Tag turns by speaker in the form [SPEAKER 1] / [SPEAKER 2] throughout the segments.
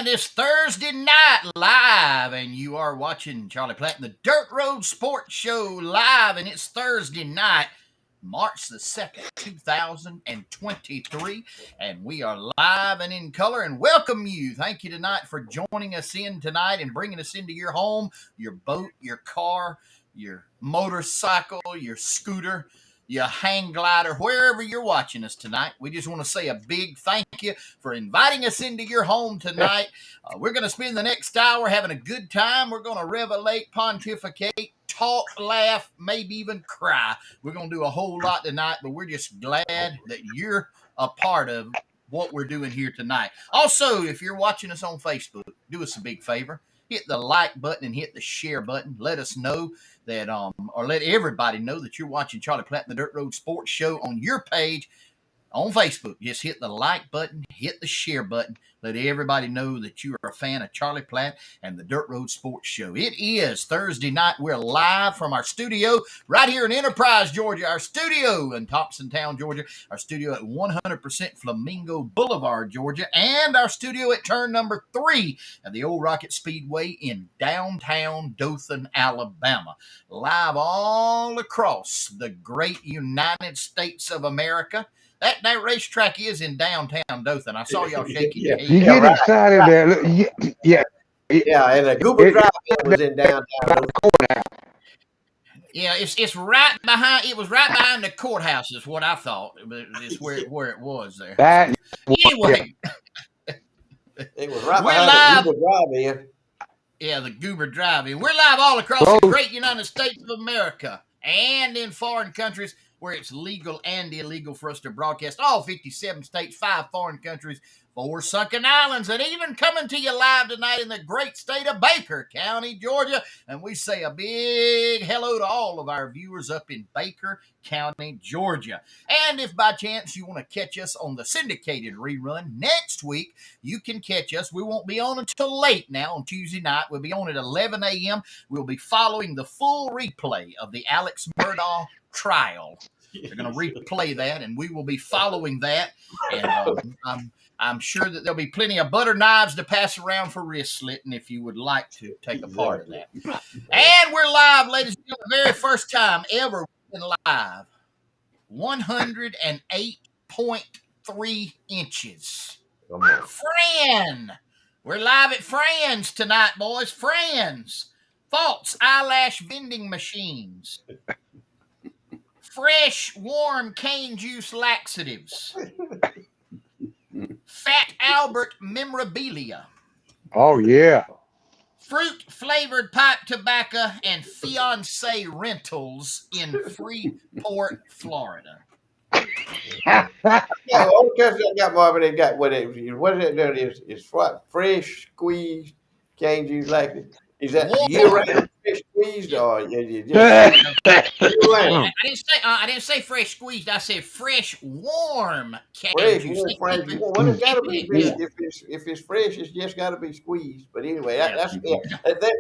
[SPEAKER 1] it's Thursday night live, and you are watching Charlie Platt and the Dirt Road Sports Show live, and it's Thursday night, March the 2nd, 2023, and we are live and in color, and welcome you. Thank you tonight for joining us in tonight and bringing us into your home, your boat, your car, your motorcycle, your scooter, your hang glider, wherever you're watching us tonight. We just want to say a big thank you for inviting us into your home tonight. We're going to spend the next hour having a good time. We're going to revelate, pontificate, talk, laugh, maybe even cry. We're going to do a whole lot tonight, but we're just glad that you're a part of what we're doing here tonight. Also, if you're watching us on Facebook, do us a big favor. Hit the like button and hit the share button. Let us know that, or let everybody know that you're watching Charlie Platt and the Dirt Road Sports Show on your page on Facebook. Just hit the like button, hit the share button. Let everybody know that you are a fan of Charlie Platt and the Dirt Road Sports Show. It is Thursday night. We're live from our studio right here in Enterprise, Georgia. Our studio in Thompsontown, Georgia. Our studio at 100% Flamingo Boulevard, Georgia. And our studio at turn number 3 at the Old Rocket Speedway in downtown Dothan, Alabama. Live all across the great United States of America. That racetrack is in downtown Dothan. I saw y'all shaking your head.
[SPEAKER 2] You get excited there. Look, yeah,
[SPEAKER 3] and the Goober Drive was in downtown.
[SPEAKER 1] Yeah, it's right behind. It was right behind the courthouse, is what I thought. It's where it was there. Anyway,
[SPEAKER 3] it was right behind the Goober Drive-in.
[SPEAKER 1] Yeah, the Goober Drive-in. We're live all across the great United States of America and in foreign countries where it's legal and illegal for us to broadcast. All 57 states, 5 foreign countries, 4 sunken islands, and even coming to you live tonight in the great state of Baker County, Georgia. And we say a big hello to all of our viewers up in Baker County, Georgia. And if by chance you want to catch us on the syndicated rerun next week, you can catch us. We won't be on until late now on Tuesday night. We'll be on at 11 a.m. We'll be following the full replay of the Alex Murdaugh trial. They're going to replay that, and we will be following that. And I'm sure that there'll be plenty of butter knives to pass around for wrist slitting if you would like to take a part of that. And we're live, ladies and gentlemen, the very first time ever we've been live. 108.3 inches. Fran! We're live at Fran's tonight, boys. Fran's. False eyelash vending machines. Fresh, warm cane juice laxatives. Fat Albert memorabilia.
[SPEAKER 2] Oh, yeah.
[SPEAKER 1] Fruit-flavored pipe tobacco and fiancé rentals in Freeport, Florida.
[SPEAKER 3] Yeah, all the countries I got, Marvin, they got what is it? It's what? Fresh squeezed cane juice laxative. Is that year-round fresh squeezed or
[SPEAKER 1] I didn't say fresh squeezed. I said fresh, warm cane juice.
[SPEAKER 3] Fresh. Well, it's got to be. If it's fresh, it's just got to be squeezed. But anyway,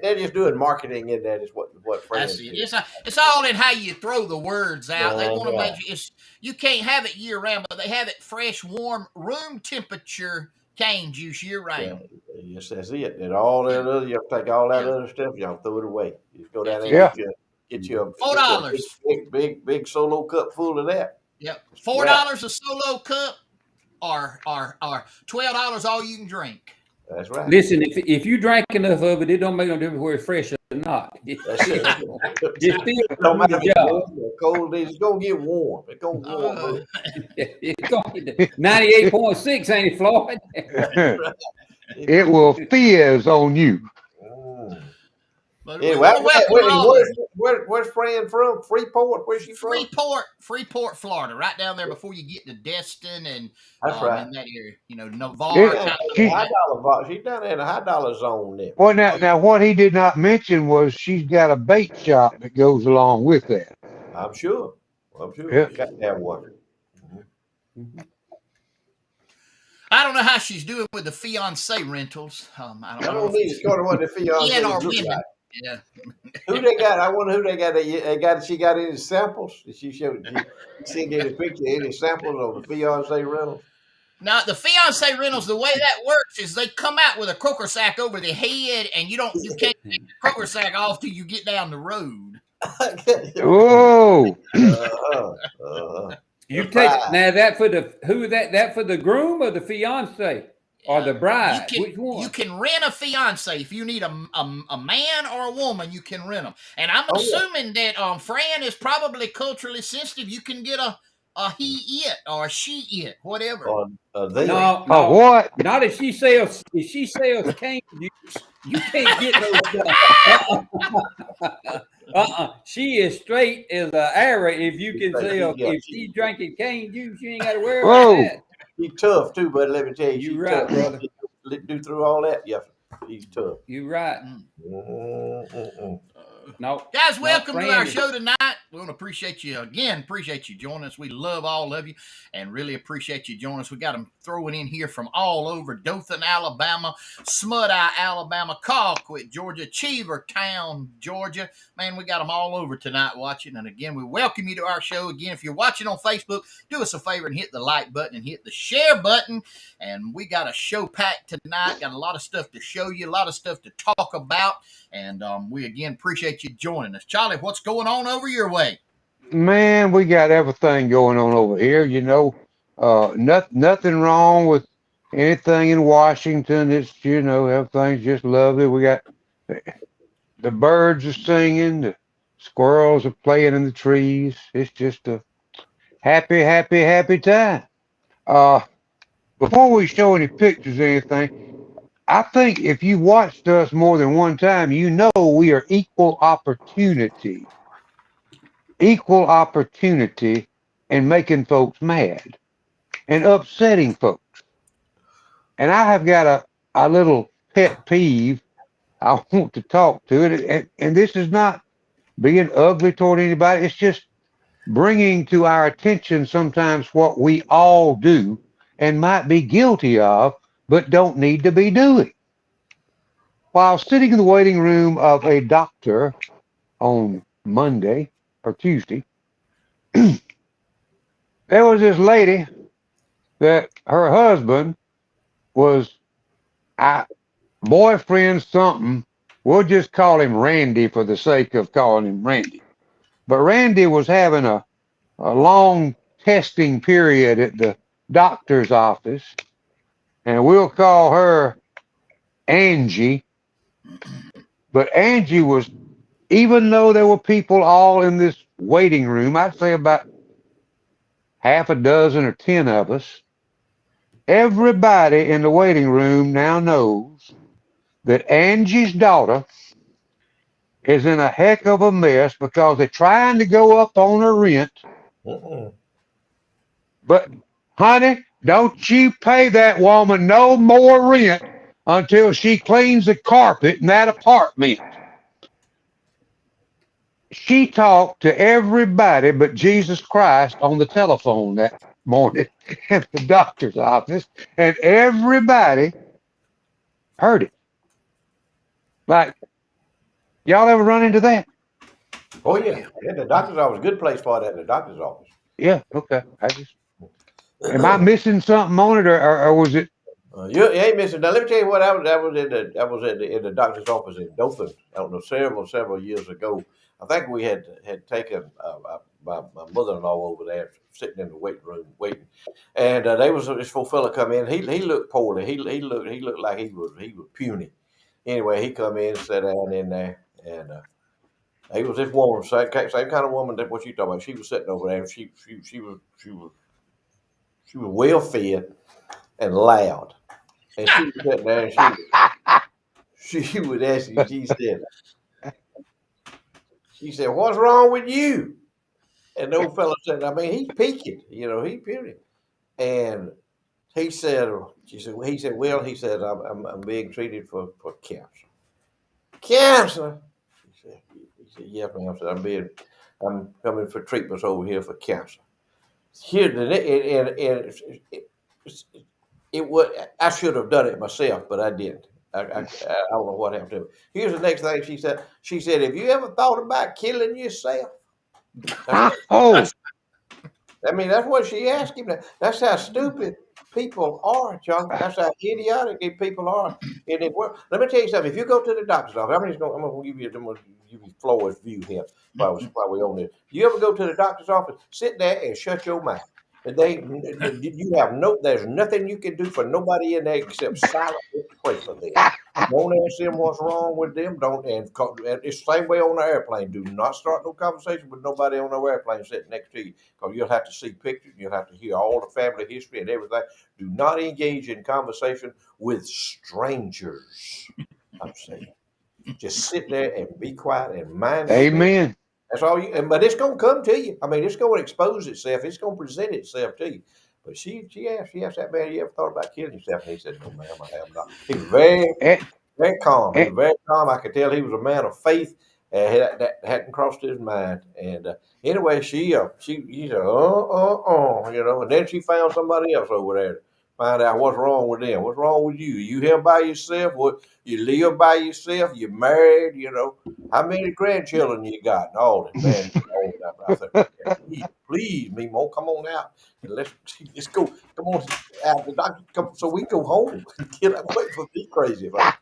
[SPEAKER 3] they're just doing marketing in that. Is what fresh is.
[SPEAKER 1] It's all in how you throw the words out. They want to make you can't have it year round, but they have it fresh, warm, room temperature cane juice year round.
[SPEAKER 3] Yes, that's it. And all that other, you have to take all that other stuff, y'all throw it away. You just go down there and get you a
[SPEAKER 1] $4.
[SPEAKER 3] Big solo cup full of that.
[SPEAKER 1] Yep. $4 a solo cup or $12 all you can drink.
[SPEAKER 3] That's right.
[SPEAKER 4] Listen, if you drank enough of it, it don't make no difference whether it's fresh or not.
[SPEAKER 3] That's it.
[SPEAKER 4] It's still
[SPEAKER 3] don't matter if it's warm or cold. It's gonna get warm. It's gonna warm.
[SPEAKER 4] It's gonna get 98.6, ain't it, Floyd?
[SPEAKER 2] It will fizz on you.
[SPEAKER 3] But anyway, where's Fran from? Freeport? Where's she from?
[SPEAKER 1] Freeport, Florida. Right down there before you get to Destin and
[SPEAKER 3] that's right.
[SPEAKER 1] in that area. You know, Navarre.
[SPEAKER 3] She's down there in the high dollar zone there.
[SPEAKER 2] Well, now what he did not mention was she's got a bait shop that goes along with that.
[SPEAKER 3] I'm sure.
[SPEAKER 2] Yeah.
[SPEAKER 3] You got to have one.
[SPEAKER 4] Mm-hmm.
[SPEAKER 1] I don't know how she's doing with the fiancé rentals. I don't
[SPEAKER 3] need to go to what the fiancé look like.
[SPEAKER 1] Yeah.
[SPEAKER 3] Who they got? I wonder who they got. She got any samples? Did she show? She get a picture. Any samples of the fiancé rentals?
[SPEAKER 1] Now the fiance rentals, the way that works is they come out with a croaker sack over their head, and you can't take the croaker sack off till you get down the road.
[SPEAKER 2] Oh,
[SPEAKER 4] You
[SPEAKER 3] That's
[SPEAKER 4] take
[SPEAKER 3] right.
[SPEAKER 4] now that for the who that for the groom or the fiance or the
[SPEAKER 1] You
[SPEAKER 4] bride?
[SPEAKER 1] can
[SPEAKER 4] Which one?
[SPEAKER 1] rent a fiance if you need a man or a woman. You can rent them, and I'm
[SPEAKER 3] Oh yeah.
[SPEAKER 1] assuming that Fran is probably culturally sensitive. You can get a he it or a she it, whatever.
[SPEAKER 3] Or them.
[SPEAKER 4] No,
[SPEAKER 2] oh,
[SPEAKER 4] no,
[SPEAKER 2] what?
[SPEAKER 4] not if she sells cane juice. You can't get no stuff. She is straight as a arrow. If you can sell, if she's drinking cane juice, you ain't got to worry about
[SPEAKER 2] Whoa.
[SPEAKER 4] that.
[SPEAKER 3] She's tough too, but let me tell you,
[SPEAKER 4] You
[SPEAKER 3] she's
[SPEAKER 4] right,
[SPEAKER 3] tough.
[SPEAKER 4] brother.
[SPEAKER 3] Do through all that, yeah. She's tough.
[SPEAKER 4] You right.
[SPEAKER 3] Mm-mm-mm.
[SPEAKER 4] No,
[SPEAKER 1] Guys,
[SPEAKER 4] no,
[SPEAKER 1] welcome to our
[SPEAKER 4] Fran is.
[SPEAKER 1] show tonight. We want to appreciate you again. Appreciate you joining us. We love all of you and really appreciate you joining us. We got them throwing in here from all over Dothan, Alabama, Smut-Eye, Alabama, Colquitt, Georgia, Cheever Town, Georgia. Man, we got them all over tonight watching. And again, we welcome you to our show. Again, if you're watching on Facebook, do us a favor and hit the like button and hit the share button. And we got a show packed tonight. Got a lot of stuff to show you, a lot of stuff to talk about. And we again appreciate you joining us. Charlie, what's going on over your way?
[SPEAKER 2] Man, we got everything going on over here. Nothing wrong with anything in Washington. It's, everything's just lovely. We got the birds are singing, the squirrels are playing in the trees. It's just a happy, happy, happy time. Uh, Before we show any pictures or anything, I think if you watched us more than one time, you know we are equal opportunity in making folks mad and upsetting folks. And I have got a little pet peeve. I want to talk to it. And this is not being ugly toward anybody. It's just bringing to our attention sometimes what we all do and might be guilty of, but don't need to be doing. While sitting in the waiting room of a doctor on Monday or Tuesday, there was this lady that her husband was I, boyfriend something. We'll just call him Randy for the sake of calling him Randy. But Randy was having a long testing period at the doctor's office, and we'll call her Angie. But Angie was, even though there were people all in this waiting room, I'd say about half a dozen or 10 of us, everybody in the waiting room now knows that Angie's daughter is in a heck of a mess because they're trying to go up on her rent.
[SPEAKER 3] Mm-mm.
[SPEAKER 2] But, honey, don't you pay that woman no more rent until she cleans the carpet in that apartment. She talked to everybody but Jesus Christ on the telephone that morning at the doctor's office, and everybody heard it. Like, y'all ever run into that?
[SPEAKER 3] Oh yeah. Yeah, the doctor's office, good place for that in the doctor's office.
[SPEAKER 2] Yeah, okay. Am I missing something on it, or was it?
[SPEAKER 3] You ain't missing. Now let me tell you what. In the doctor's office in Dothan. I don't know, several years ago. I think we had taken my mother-in-law over there, sitting in the waiting room waiting, and they was this full fella come in. He looked poorly. He looked like he was puny. Anyway, he come in, sat down in there, and he was this woman, same kind of woman that what you talking about. She was sitting over there, and she was well fed and loud. And she was sitting there and she would ask you, she said, what's wrong with you? And the old fellow said, I mean, he's peaking, he's puny. And he said, I'm being treated for cancer. Cancer? He said, yeah, ma'am. I said, I'm coming for treatments over here for cancer. Here, I should have done it myself, but I didn't. I don't know what happened to me. Here's the next thing she said. She said, have you ever thought about killing yourself?
[SPEAKER 2] Oh,
[SPEAKER 3] I mean, that's what she asked him. That's how stupid people are, John. That's how idiotic people are in the world. Let me tell you something. If you go to the doctor's office, I'm going to give you Floyd's view here while we on this. You ever go to the doctor's office, sit there and shut your mouth. There's nothing you can do for nobody in there except silently pray for them. Don't ask them what's wrong with them. And it's the same way on the airplane. Do not start no conversation with nobody on no airplane sitting next to you, because you'll have to see pictures. You'll have to hear all the family history and everything. Do not engage in conversation with strangers. I'm saying, just sit there and be quiet and mind.
[SPEAKER 2] Amen.
[SPEAKER 3] That's all you. But it's gonna come to you. I mean, it's gonna expose itself. It's gonna present itself to you. But she asked that man, "You ever thought about killing yourself?" And he said, "No, ma'am, I have not." He was very calm. He was very calm. I could tell he was a man of faith. That hadn't crossed his mind. And anyway, she said, and then she found somebody else over there to find out what's wrong with them. What's wrong with you? You here by yourself? What, you live by yourself? You married? How many grandchildren you got? And all that. Man, I said, please, Mimo, come on out and let's go. Come on out the doctor, so we can go home. Get away from these crazy folks.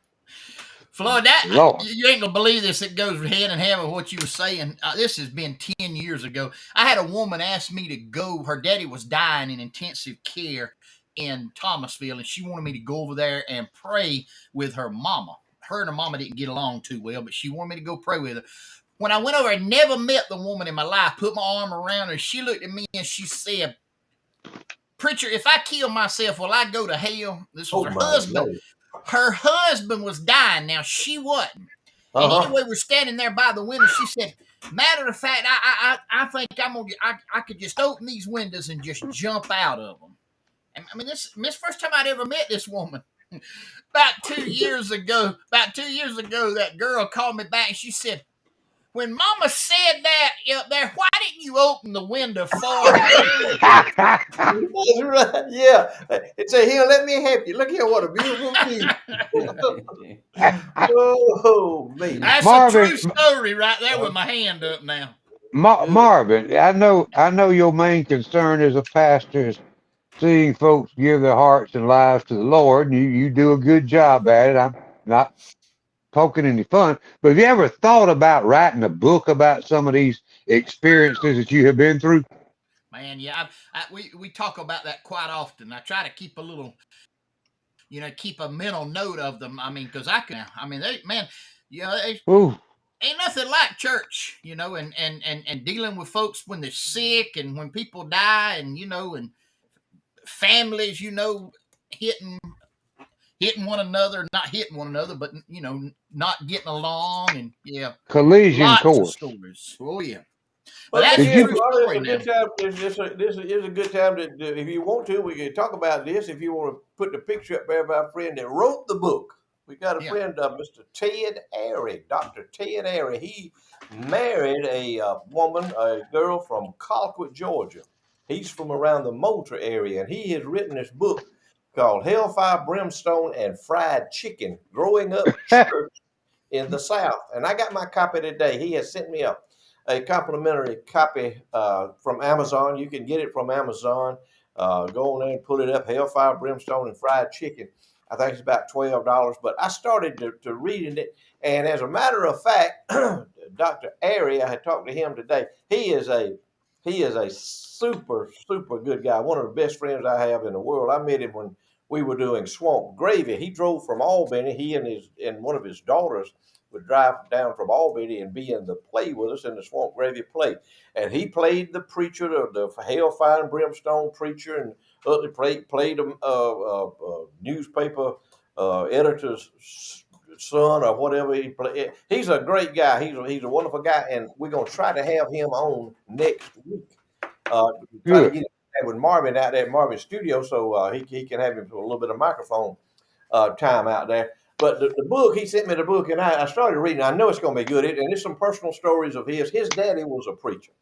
[SPEAKER 1] Floyd, you ain't gonna believe this. It goes hand in hand with what you were saying. This has been 10 years ago. I had a woman ask me to go. Her daddy was dying in intensive care in Thomasville, and she wanted me to go over there and pray with her mama. Her and her mama didn't get along too well, but she wanted me to go pray with her. When I went over, I never met the woman in my life. Put my arm around her. She looked at me and she said, "Preacher, if I kill myself, will I go to hell?" This was her husband. Lord. Her husband was dying. Now she wasn't. And anyway, we're standing there by the window. She said, "Matter of fact, I think I could just open these windows and just jump out of them." And I mean, this first time I'd ever met this woman. About 2 years ago, that girl called me back and she said, "When Mama said that up there, why didn't you open the window for her?"
[SPEAKER 3] That's right. Yeah. It said, "Here, let me help you. Look here, what a beautiful view." Oh, man.
[SPEAKER 1] That's Marvin, a true story right there with my hand up now.
[SPEAKER 2] Marvin, I know your main concern as a pastor is seeing folks give their hearts and lives to the Lord, and you do a good job at it. I'm not poking any fun, but have you ever thought about writing a book about some of these experiences that you have been through?
[SPEAKER 1] Man, yeah, we talk about that quite often. I try to keep a little, keep a mental note of them. I mean, because ain't nothing like church, and dealing with folks when they're sick and when people die, and and families, hitting one another, not hitting one another, but not getting along, and
[SPEAKER 2] collision course.
[SPEAKER 1] Stories. Oh yeah.
[SPEAKER 3] Well, that's a good time. This is a good time to, if you want to, we can talk about this. If you want to put the picture up there of our friend that wrote the book, we got a friend, Mr. Ted Airy, Dr. Ted Airy. He married a girl from Colquitt, Georgia. He's from around the Moultrie area, and he has written this book called Hellfire, Brimstone, and Fried Chicken: Growing Up Church in the South. And I got my copy today. He has sent me a complimentary copy from Amazon. You can get it from Amazon. Go on there and pull it up. Hellfire, Brimstone, and Fried Chicken. I think it's about $12. But I started to reading it, and as a matter of fact, Dr. Airy, I had talked to him today. He is a super, super good guy. One of the best friends I have in the world. I met him when we were doing Swamp Gravy. He drove from Albany. He and one of his daughters would drive down from Albany and be in the play with us in the Swamp Gravy play. And he played the preacher, the Hellfire and Brimstone preacher, and played a newspaper editor's son or whatever he played. He's a great guy. He's a wonderful guy, and we're going to try to have him on next week. Try to get with Marvin out there at Marvin's studio, so he can have him for a little bit of microphone time out there. But the book, he sent me the book, and I started reading. I know it's going to be good, and it's some personal stories of his. His daddy was a preacher,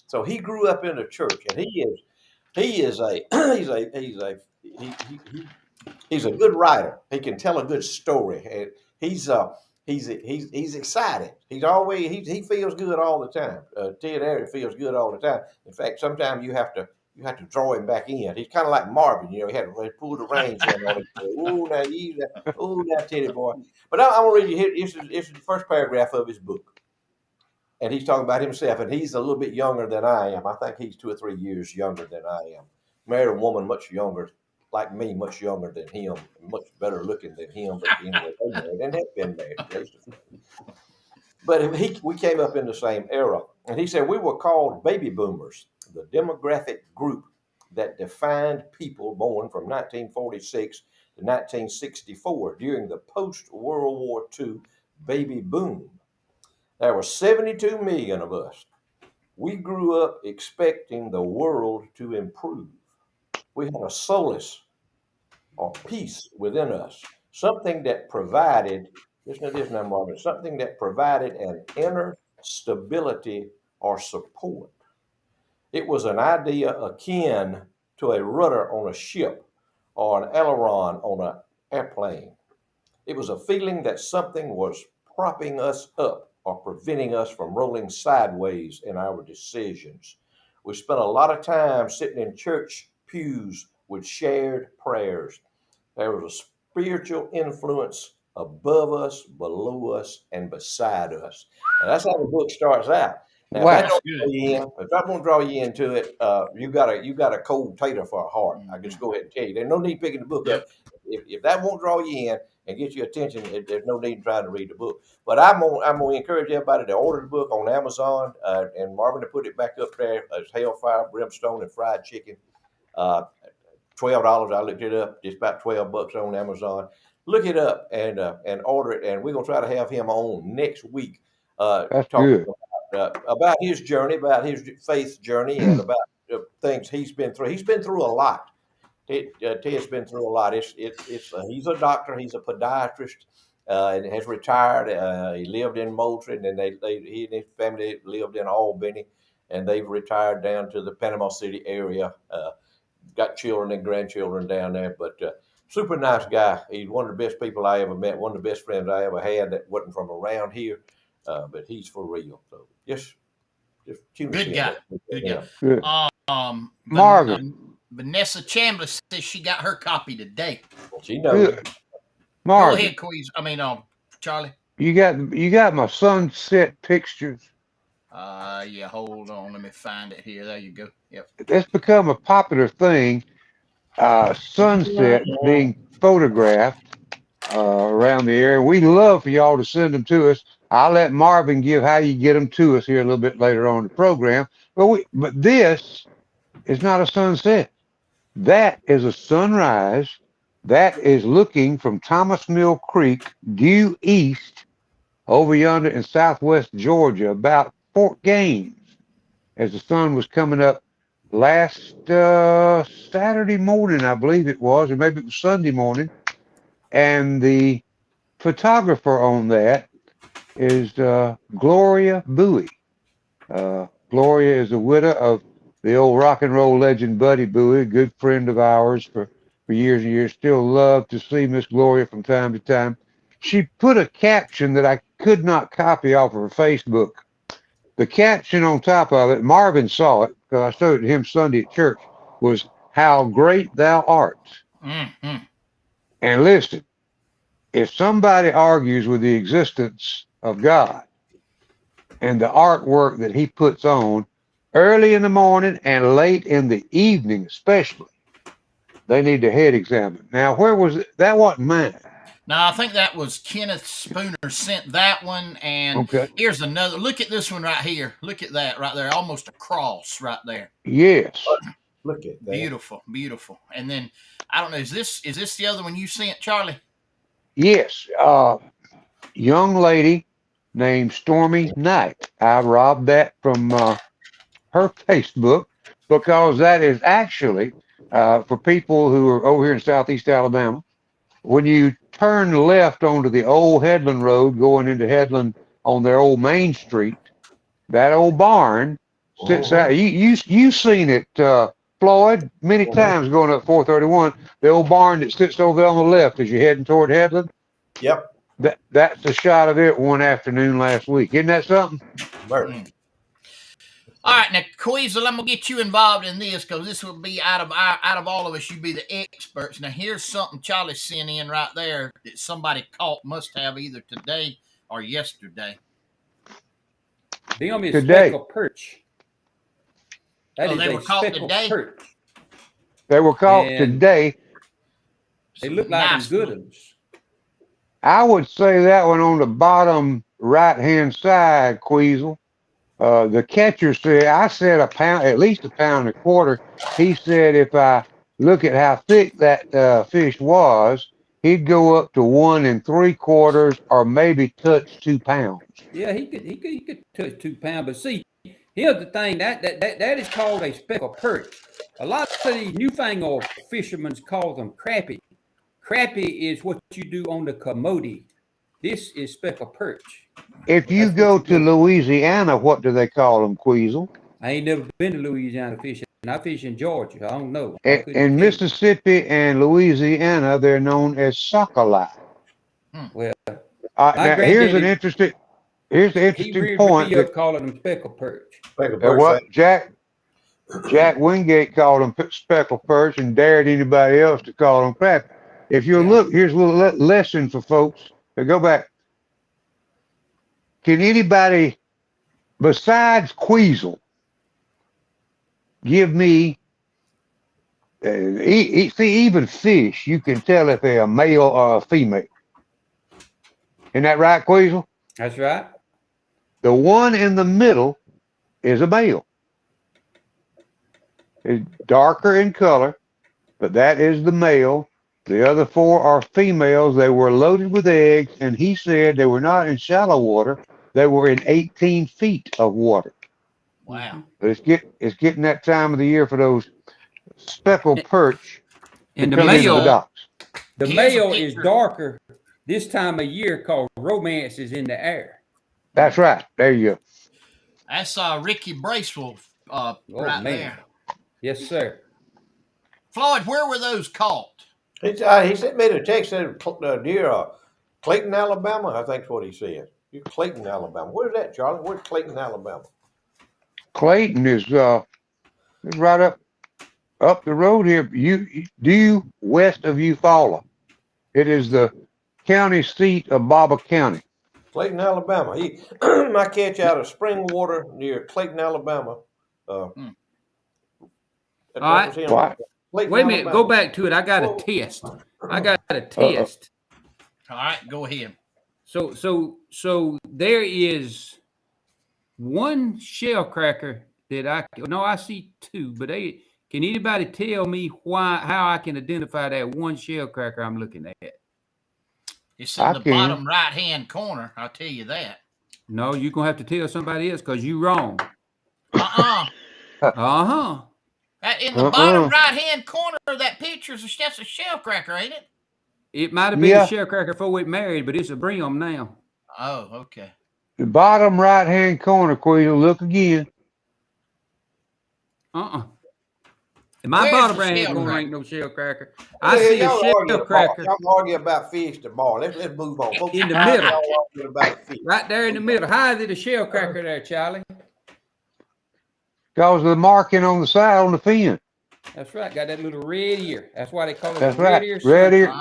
[SPEAKER 3] so he grew up in the church, and he's a good writer. He can tell a good story, and he's excited. He feels good all the time. Ted Airy feels good all the time. In fact, sometimes you have had to draw him back in. He's kind of like Marvin, you know. He had to pull the reins in on him. Oh, now you, oh, now Teddy boy. But I'm gonna read you here. This is the first paragraph of his book, and he's talking about himself. And he's a little bit younger than I am. I think he's 2 or 3 years younger than I am. Married a woman much younger, like me, much younger than him, much better looking than him. But anyway, they married and have been married. But we came up in the same era. And he said, we were called baby boomers, the demographic group that defined people born from 1946 to 1964 during the post-World War II baby boom. There were 72 million of us. We grew up expecting the world to improve. We had a solace or peace within us, something that provided, listen to this now, Marvin, something that provided an inner stability or support. It was an idea akin to a rudder on a ship or an aileron on an airplane. It was a feeling that something was propping us up or preventing us from rolling sideways in our decisions. We spent a lot of time sitting in church pews with shared prayers. There was a spiritual influence above us, below us, and beside us. And that's how the book starts out. Now,
[SPEAKER 2] Wow.
[SPEAKER 3] if I won't draw you into it, you got a cold tater for a heart. I just go ahead and tell you. There's no need picking the book up. If that won't draw you in and get your attention, there's no need in trying to read the book. But I'm gonna encourage everybody to order the book on Amazon, and Marvin to put it back up there as Hellfire, Brimstone, and Fried Chicken. $12. I looked it up. Just about $12 on Amazon. Look it up and order it. And we're gonna try to have him on next week.
[SPEAKER 2] That's good.
[SPEAKER 3] About his journey, about his faith journey, and about things he's been through. He's been through a lot. Ted's been through a lot. He's a doctor. He's a podiatrist, and has retired. He lived in Moultrie, and he and his family lived in Albany, and they've retired down to the Panama City area. Got children and grandchildren down there, but super nice guy. He's one of the best people I ever met. One of the best friends I ever had that wasn't from around here, but he's for real. So just
[SPEAKER 1] good guy. Good guy.
[SPEAKER 2] Good. Marvin.
[SPEAKER 1] Vanessa Chandler says she got her copy today.
[SPEAKER 3] She knows.
[SPEAKER 2] Marvin.
[SPEAKER 1] Go ahead, Quiz. Charlie.
[SPEAKER 2] You got my sunset pictures.
[SPEAKER 1] Yeah, hold on. Let me find it here. There you go. Yep.
[SPEAKER 2] It's become a popular thing. Sunset being photographed around the area. We love for y'all to send them to us. I'll let Marvin give how you get them to us here a little bit later on in the program. But this is not a sunset. That is a sunrise. That is looking from Thomas Mill Creek due east over yonder in southwest Georgia, about Fort Gaines, as the sun was coming up last Saturday morning, I believe it was, or maybe it was Sunday morning. And the photographer on that is Gloria Bowie. Gloria is the widow of the old rock and roll legend Buddy Bowie, a good friend of ours for years and years. Still love to see Miss Gloria from time to time. She put a caption that I could not copy off of her Facebook. The caption on top of it, Marvin saw it because I showed it to him Sunday at church, was "How great thou art."
[SPEAKER 1] Mm-hmm.
[SPEAKER 2] And listen, if somebody argues with the existence of God and the artwork that he puts on early in the morning and late in the evening especially, they need to head examine. Now, where was it? That wasn't mine.
[SPEAKER 1] Now, I think that was Kenneth Spooner sent that one. And
[SPEAKER 2] okay.
[SPEAKER 1] Here's another. Look at this one right here. Look at that right there. Almost a cross right there.
[SPEAKER 2] Yes.
[SPEAKER 3] Look at that.
[SPEAKER 1] Beautiful, beautiful. And then, I don't know, is this the other one you sent, Charlie?
[SPEAKER 2] Yes. Young lady named Stormy Knight. I robbed that from her Facebook because that is actually for people who are over here in Southeast Alabama. When you turn left onto the old Headland Road going into Headland on their old Main Street, that old barn sits out. You've seen it, Floyd, many times going up 431. The old barn that sits over there on the left as you're heading toward Headland.
[SPEAKER 3] Yep.
[SPEAKER 2] That's a shot of it one afternoon last week. Isn't that something?
[SPEAKER 1] All right, now Queasel, I'm gonna get you involved in this because this will be out of all of us. You be the experts. Now here's something Charlie sent in right there that somebody caught, must have either today or yesterday.
[SPEAKER 4] Them is
[SPEAKER 2] Today.
[SPEAKER 4] speckled perch. That
[SPEAKER 1] Oh,
[SPEAKER 4] is
[SPEAKER 1] they
[SPEAKER 4] a
[SPEAKER 1] were caught
[SPEAKER 4] speckled
[SPEAKER 1] today?
[SPEAKER 4] perch.
[SPEAKER 2] They were caught
[SPEAKER 4] And
[SPEAKER 2] today.
[SPEAKER 4] they look like them
[SPEAKER 1] Nice
[SPEAKER 4] good
[SPEAKER 1] one.
[SPEAKER 4] ones.
[SPEAKER 2] I would say that one on the bottom right-hand side, Queasel. The catcher said, I said a pound, at least a pound and a quarter. He said if I look at how thick that fish was, he'd go up to 1 3/4 or maybe touch 2 pounds.
[SPEAKER 4] Yeah, he could touch 2 pounds. But see, here's the thing that is called a speckled perch. A lot of these newfangled fishermen call them crappie. Crappie is what you do on the commodity. This is speckled perch.
[SPEAKER 2] If you
[SPEAKER 4] That's what
[SPEAKER 2] go
[SPEAKER 4] you
[SPEAKER 2] to
[SPEAKER 4] do.
[SPEAKER 2] Louisiana, what do they call them, Queasel?
[SPEAKER 4] I ain't never been to Louisiana fishing. I fish in Georgia. I don't know. I couldn't
[SPEAKER 2] In
[SPEAKER 4] tell you.
[SPEAKER 2] Mississippi and Louisiana, they're known as sockeye.
[SPEAKER 4] Well, my
[SPEAKER 2] Now, here's
[SPEAKER 4] granddaddy,
[SPEAKER 2] the
[SPEAKER 4] he
[SPEAKER 2] interesting
[SPEAKER 4] reared
[SPEAKER 2] point
[SPEAKER 4] me
[SPEAKER 2] that
[SPEAKER 4] up calling them speckled perch.
[SPEAKER 2] what Jack Wingate called them speckled perch and dared anybody else to call them crappie. If you
[SPEAKER 4] Yeah.
[SPEAKER 2] look, here's a little lesson for folks. To go back. Can anybody besides Queasel give me? See, even fish, you can tell if they're a male or a female. Isn't that right, Queasel?
[SPEAKER 4] That's right.
[SPEAKER 2] The one in the middle is a male. It's darker in color, but that is the male. The other four are females. They were loaded with eggs, and he said they were not in shallow water. They were in 18 feet of water.
[SPEAKER 1] Wow.
[SPEAKER 2] But it's getting that time of the year for those speckled perch to
[SPEAKER 4] And the
[SPEAKER 2] come into the
[SPEAKER 4] male,
[SPEAKER 2] docks.
[SPEAKER 4] the
[SPEAKER 1] Here's a
[SPEAKER 4] male is
[SPEAKER 1] picture.
[SPEAKER 4] darker this time of year called romance is in the air.
[SPEAKER 2] That's right. There you go.
[SPEAKER 1] That's Ricky Bracewell
[SPEAKER 4] Oh,
[SPEAKER 1] right
[SPEAKER 4] man.
[SPEAKER 1] there.
[SPEAKER 4] Yes, sir.
[SPEAKER 1] Floyd, where were those caught?
[SPEAKER 3] He sent me the text near Clayton, Alabama. I think's what he said. Clayton, Alabama. Where's that, Charlie? Where's Clayton, Alabama?
[SPEAKER 2] Clayton is right up the road here. Due west of Eufaula. It is the county seat of Baba County.
[SPEAKER 3] Clayton, Alabama. My catch out of spring water near Clayton, Alabama.
[SPEAKER 4] All right.
[SPEAKER 2] What?
[SPEAKER 3] Clayton,
[SPEAKER 4] Wait a minute.
[SPEAKER 3] Alabama.
[SPEAKER 4] Go back to it. I got a test. I got a test.
[SPEAKER 1] All right, go ahead.
[SPEAKER 4] So there is one shell cracker that I see two, but can anybody tell me how I can identify that one shell cracker I'm looking at?
[SPEAKER 1] It's in the bottom right-hand corner. I'll tell you that.
[SPEAKER 4] No, you're gonna have to tell somebody else because you're wrong.
[SPEAKER 1] Uh-huh.
[SPEAKER 4] Uh-huh.
[SPEAKER 1] In the bottom right-hand corner of that picture, that's a shell cracker, ain't it?
[SPEAKER 4] It might have been a shell cracker before we married, but it's a brim now.
[SPEAKER 1] Oh, okay.
[SPEAKER 2] The bottom right-hand corner, Queen. Look again.
[SPEAKER 4] In my bottom right-hand corner ain't no shell cracker. I
[SPEAKER 3] Hey,
[SPEAKER 4] see a shell cracker.
[SPEAKER 3] Y'all argue about fish tomorrow. Let's move on. Folks,
[SPEAKER 4] in the middle.
[SPEAKER 3] y'all argue about fish.
[SPEAKER 4] Right there in the middle. How is it a shell cracker there, Charlie?
[SPEAKER 2] Because of the marking on the side on the fin.
[SPEAKER 4] That's right. Got that little red ear. That's why they call it
[SPEAKER 2] That's
[SPEAKER 4] red
[SPEAKER 2] right.
[SPEAKER 4] ear.
[SPEAKER 2] Red ear.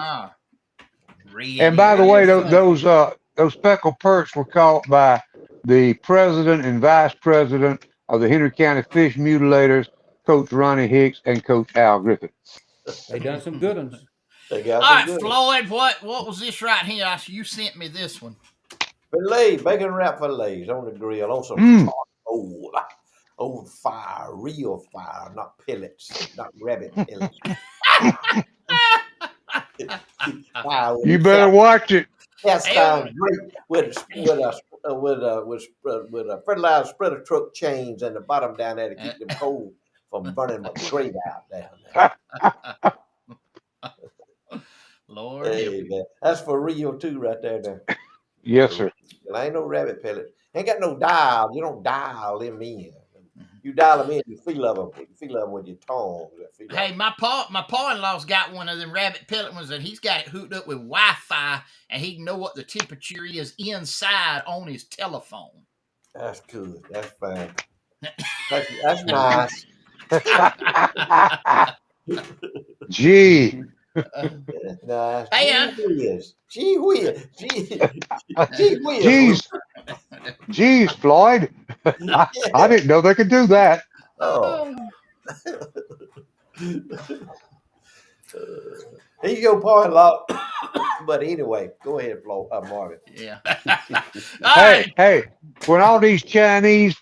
[SPEAKER 2] And by the way, those speckled perch were caught by the president and vice president of the Henry County Fish Mutilators, Coach Ronnie Hicks and Coach Al Griffith.
[SPEAKER 4] They done some good ones.
[SPEAKER 3] They got
[SPEAKER 1] All right,
[SPEAKER 3] good.
[SPEAKER 1] Floyd, what was this right here? You sent me this one.
[SPEAKER 3] Fillets, bacon wrap fillets on the grill on some old fire, real fire, not pellets, not rabbit pellets.
[SPEAKER 2] You better watch it.
[SPEAKER 3] That sounds great with fertilizer spreader truck chains and the bottom down there to keep them cold from burning my grate out down there.
[SPEAKER 1] Lord,
[SPEAKER 3] hey, man. That's for real too, right there. Now.
[SPEAKER 2] Yes, sir.
[SPEAKER 3] Well, ain't no rabbit pellets. Ain't got no dial. You don't dial them in. You dial them in. You feel them. You feel them with your tongue.
[SPEAKER 1] Hey, my pa-in-law's got one of them rabbit pellet ones, and he's got it hooked up with Wi-Fi, and he can know what the temperature is inside on his telephone.
[SPEAKER 3] That's good. That's fine. That's nice.
[SPEAKER 2] Gee,
[SPEAKER 3] That's nice.
[SPEAKER 1] Hey,
[SPEAKER 3] Gee whiz. Gee whiz. Gee whiz.
[SPEAKER 2] geez, geez, Floyd. I
[SPEAKER 3] Yeah.
[SPEAKER 2] didn't know they could do that.
[SPEAKER 3] Oh. He go part a lot. But anyway, go ahead, Marvin.
[SPEAKER 1] yeah. All
[SPEAKER 2] Hey,
[SPEAKER 1] right.
[SPEAKER 2] hey, when all these Chinese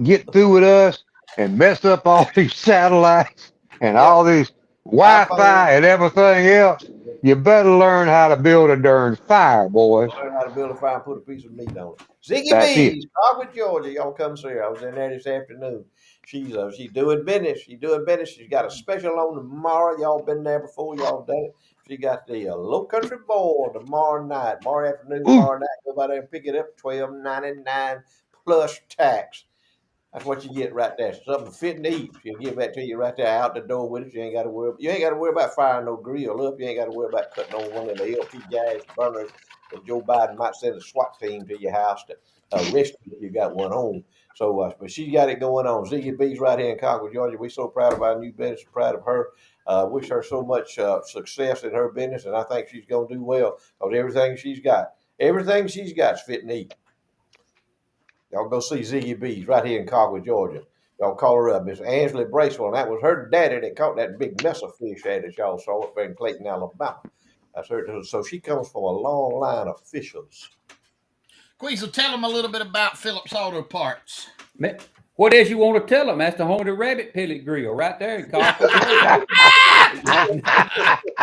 [SPEAKER 2] get through with us and mess up all these satellites and
[SPEAKER 3] Yep.
[SPEAKER 2] all these
[SPEAKER 3] iPhone.
[SPEAKER 2] Wi-Fi and everything else, you better learn how to build a darn fire, boys.
[SPEAKER 3] Learn how to build a fire and put a piece of meat on it. Ziggy
[SPEAKER 2] That's it.
[SPEAKER 3] B's, Concord, Georgia. Y'all come see her. I was in there this afternoon. She's doing business. She's doing business. She's got a special on tomorrow. Y'all been there before. Y'all done it. She got the Low Country Bowl tomorrow night, tomorrow afternoon,
[SPEAKER 2] Ooh,
[SPEAKER 3] tomorrow night. Go by there and pick it up. $12.99 plus tax. That's what you get right there. Something fit and eat. She'll give that to you right there out the door with it. You ain't got to worry. You ain't got to worry about firing no grill up. You ain't got to worry about cutting on one of the LP gas burners that Joe Biden might send a SWAT team to your house to arrest you if you got one on. So, but she got it going on. Ziggy B's right here in Concord, Georgia. We're so proud of our new business. Proud of her. Wish her so much success in her business, and I think she's going to do well because everything she's got is fit and eat. Y'all go see Ziggy B's right here in Concord, Georgia. Y'all call her up, Miss Angela Bracewell. And that was her daddy that caught that big mess of fish that y'all saw up there in Clayton, Alabama. That's her. So she comes from a long line of fishers.
[SPEAKER 1] Queasel, tell them a little bit about Phillips Auto Parts.
[SPEAKER 4] What else you want to tell them? That's the home of the rabbit pellet grill right there in Concord.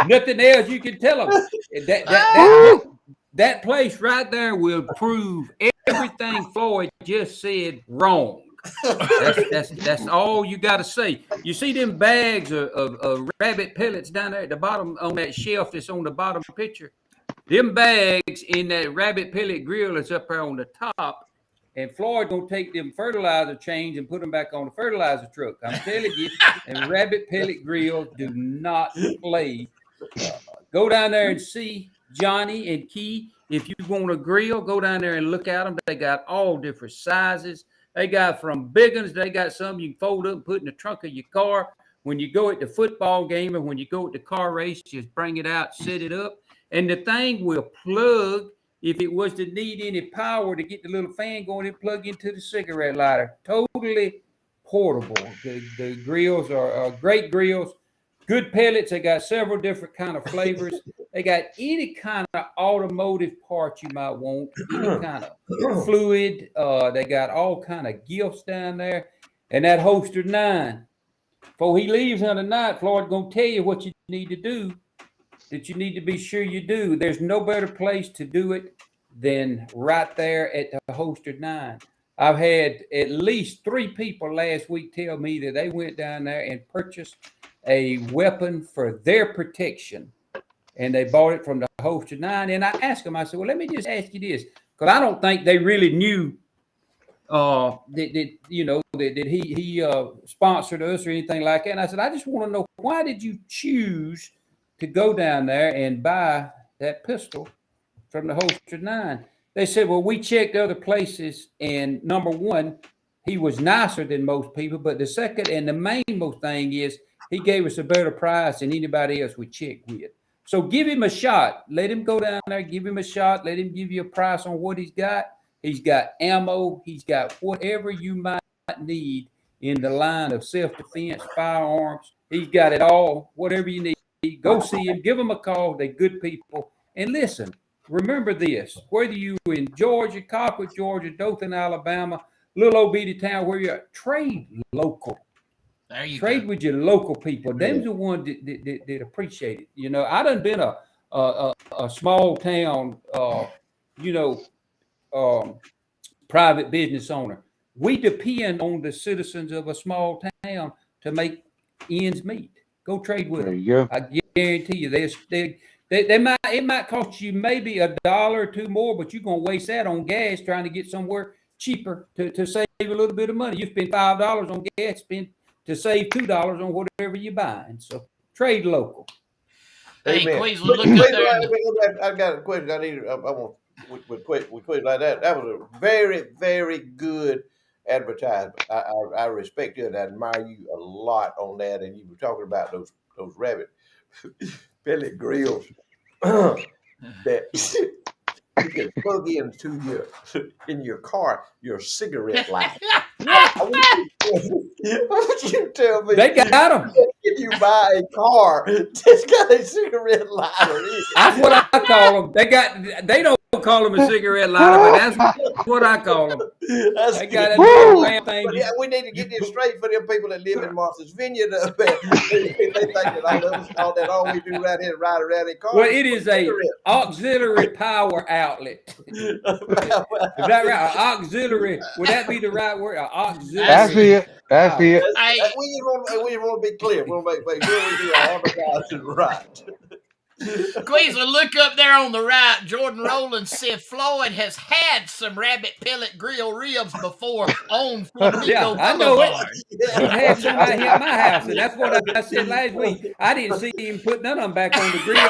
[SPEAKER 4] Nothing else you can tell them. That place right there will prove everything Floyd just said wrong. That's all you got to say. You see them bags of rabbit pellets down there at the bottom on that shelf that's on the bottom picture? Them bags in that rabbit pellet grill that's up there on the top, and Floyd gonna take them fertilizer chains and put them back on the fertilizer truck. I'm telling you, and rabbit pellet grills do not play. Go down there and see Johnny and Key. If you want a grill, go down there and look at them. They got all different sizes. They got from big ones. They got some you can fold up and put in the trunk of your car. When you go at the football game or when you go at the car race, just bring it out, set it up. And the thing will plug. If it was to need any power to get the little fan going, it plug into the cigarette lighter. Totally portable. The grills are great grills. Good pellets. They got several different kind of flavors. They got any kind of automotive part you might want, any kind of fluid. They got all kind of gifts down there. And that holster 9. Before he leaves on the night, Floyd gonna tell you what you need to do, that you need to be sure you do. There's no better place to do it than right there at the holster 9. I've had at least 3 people last week tell me that they went down there and purchased a weapon for their protection, and they bought it from the holster 9. And I asked them, I said, well, let me just ask you this, because I don't think they really knew that he sponsored us or anything like that. And I said, I just want to know, why did you choose to go down there and buy that pistol from the holster 9? They said, well, we checked other places, and number one, he was nicer than most people, but the second and the main most thing is he gave us a better price than anybody else we checked with. So give him a shot. Let him go down there, give him a shot. Let him give you a price on what he's got. He's got ammo. He's got whatever you might need in the line of self-defense, firearms. He's got it all, whatever you need. Go see him. Give him a call. They're good people. And listen, remember this. Whether you're in Georgia, Concord, Georgia, Dothan, Alabama, little old bitty town where you're at, trade local.
[SPEAKER 1] There you
[SPEAKER 4] Trade
[SPEAKER 1] go.
[SPEAKER 4] with your local people. Them's the ones that appreciate it. You know, I done been a small town, private business owner. We depend on the citizens of a small town to make ends meet. Go trade with
[SPEAKER 2] there
[SPEAKER 4] them.
[SPEAKER 2] you go.
[SPEAKER 4] I guarantee you, it might cost you maybe $1 or $2 more, but you're gonna waste that on gas trying to get somewhere cheaper to save a little bit of money. You spend $5 on gas, spend to save $2 on whatever you're buying. So trade local.
[SPEAKER 1] Hey,
[SPEAKER 3] Amen.
[SPEAKER 1] Queasel, look up there.
[SPEAKER 3] I got a question. I want with quiz like that. That was a very, very good advertisement. I respect you and I admire you a lot on that. And you were talking about those rabbit pellet grills that you can plug into in your car your cigarette lighter.
[SPEAKER 4] What?
[SPEAKER 3] I want you to tell me.
[SPEAKER 4] They got them.
[SPEAKER 3] Can you buy a car that's got a cigarette lighter in it?
[SPEAKER 4] That's what I call them. They don't call them a cigarette lighter, but that's what I call them.
[SPEAKER 3] That's
[SPEAKER 4] They got that
[SPEAKER 3] good.
[SPEAKER 4] little round thing.
[SPEAKER 3] But yeah, we need to get this straight for them people that live in Martha's Vineyard. They think that all we do right here is ride around in cars.
[SPEAKER 4] Well, it is a auxiliary power outlet. Is that right? Auxiliary. Would that be the right word? Auxiliary.
[SPEAKER 2] That's it. That's it.
[SPEAKER 3] We just want to be clear. We want to make sure we do our advertising right.
[SPEAKER 1] Queasler, look up there on the right. Jordan Rowland said Floyd has had some rabbit pellet grill ribs before on Flamingo
[SPEAKER 4] I know
[SPEAKER 1] Boulevard.
[SPEAKER 4] it. He had some out here at my house, and that's what I said last week. I didn't see him put none of them back on the grill.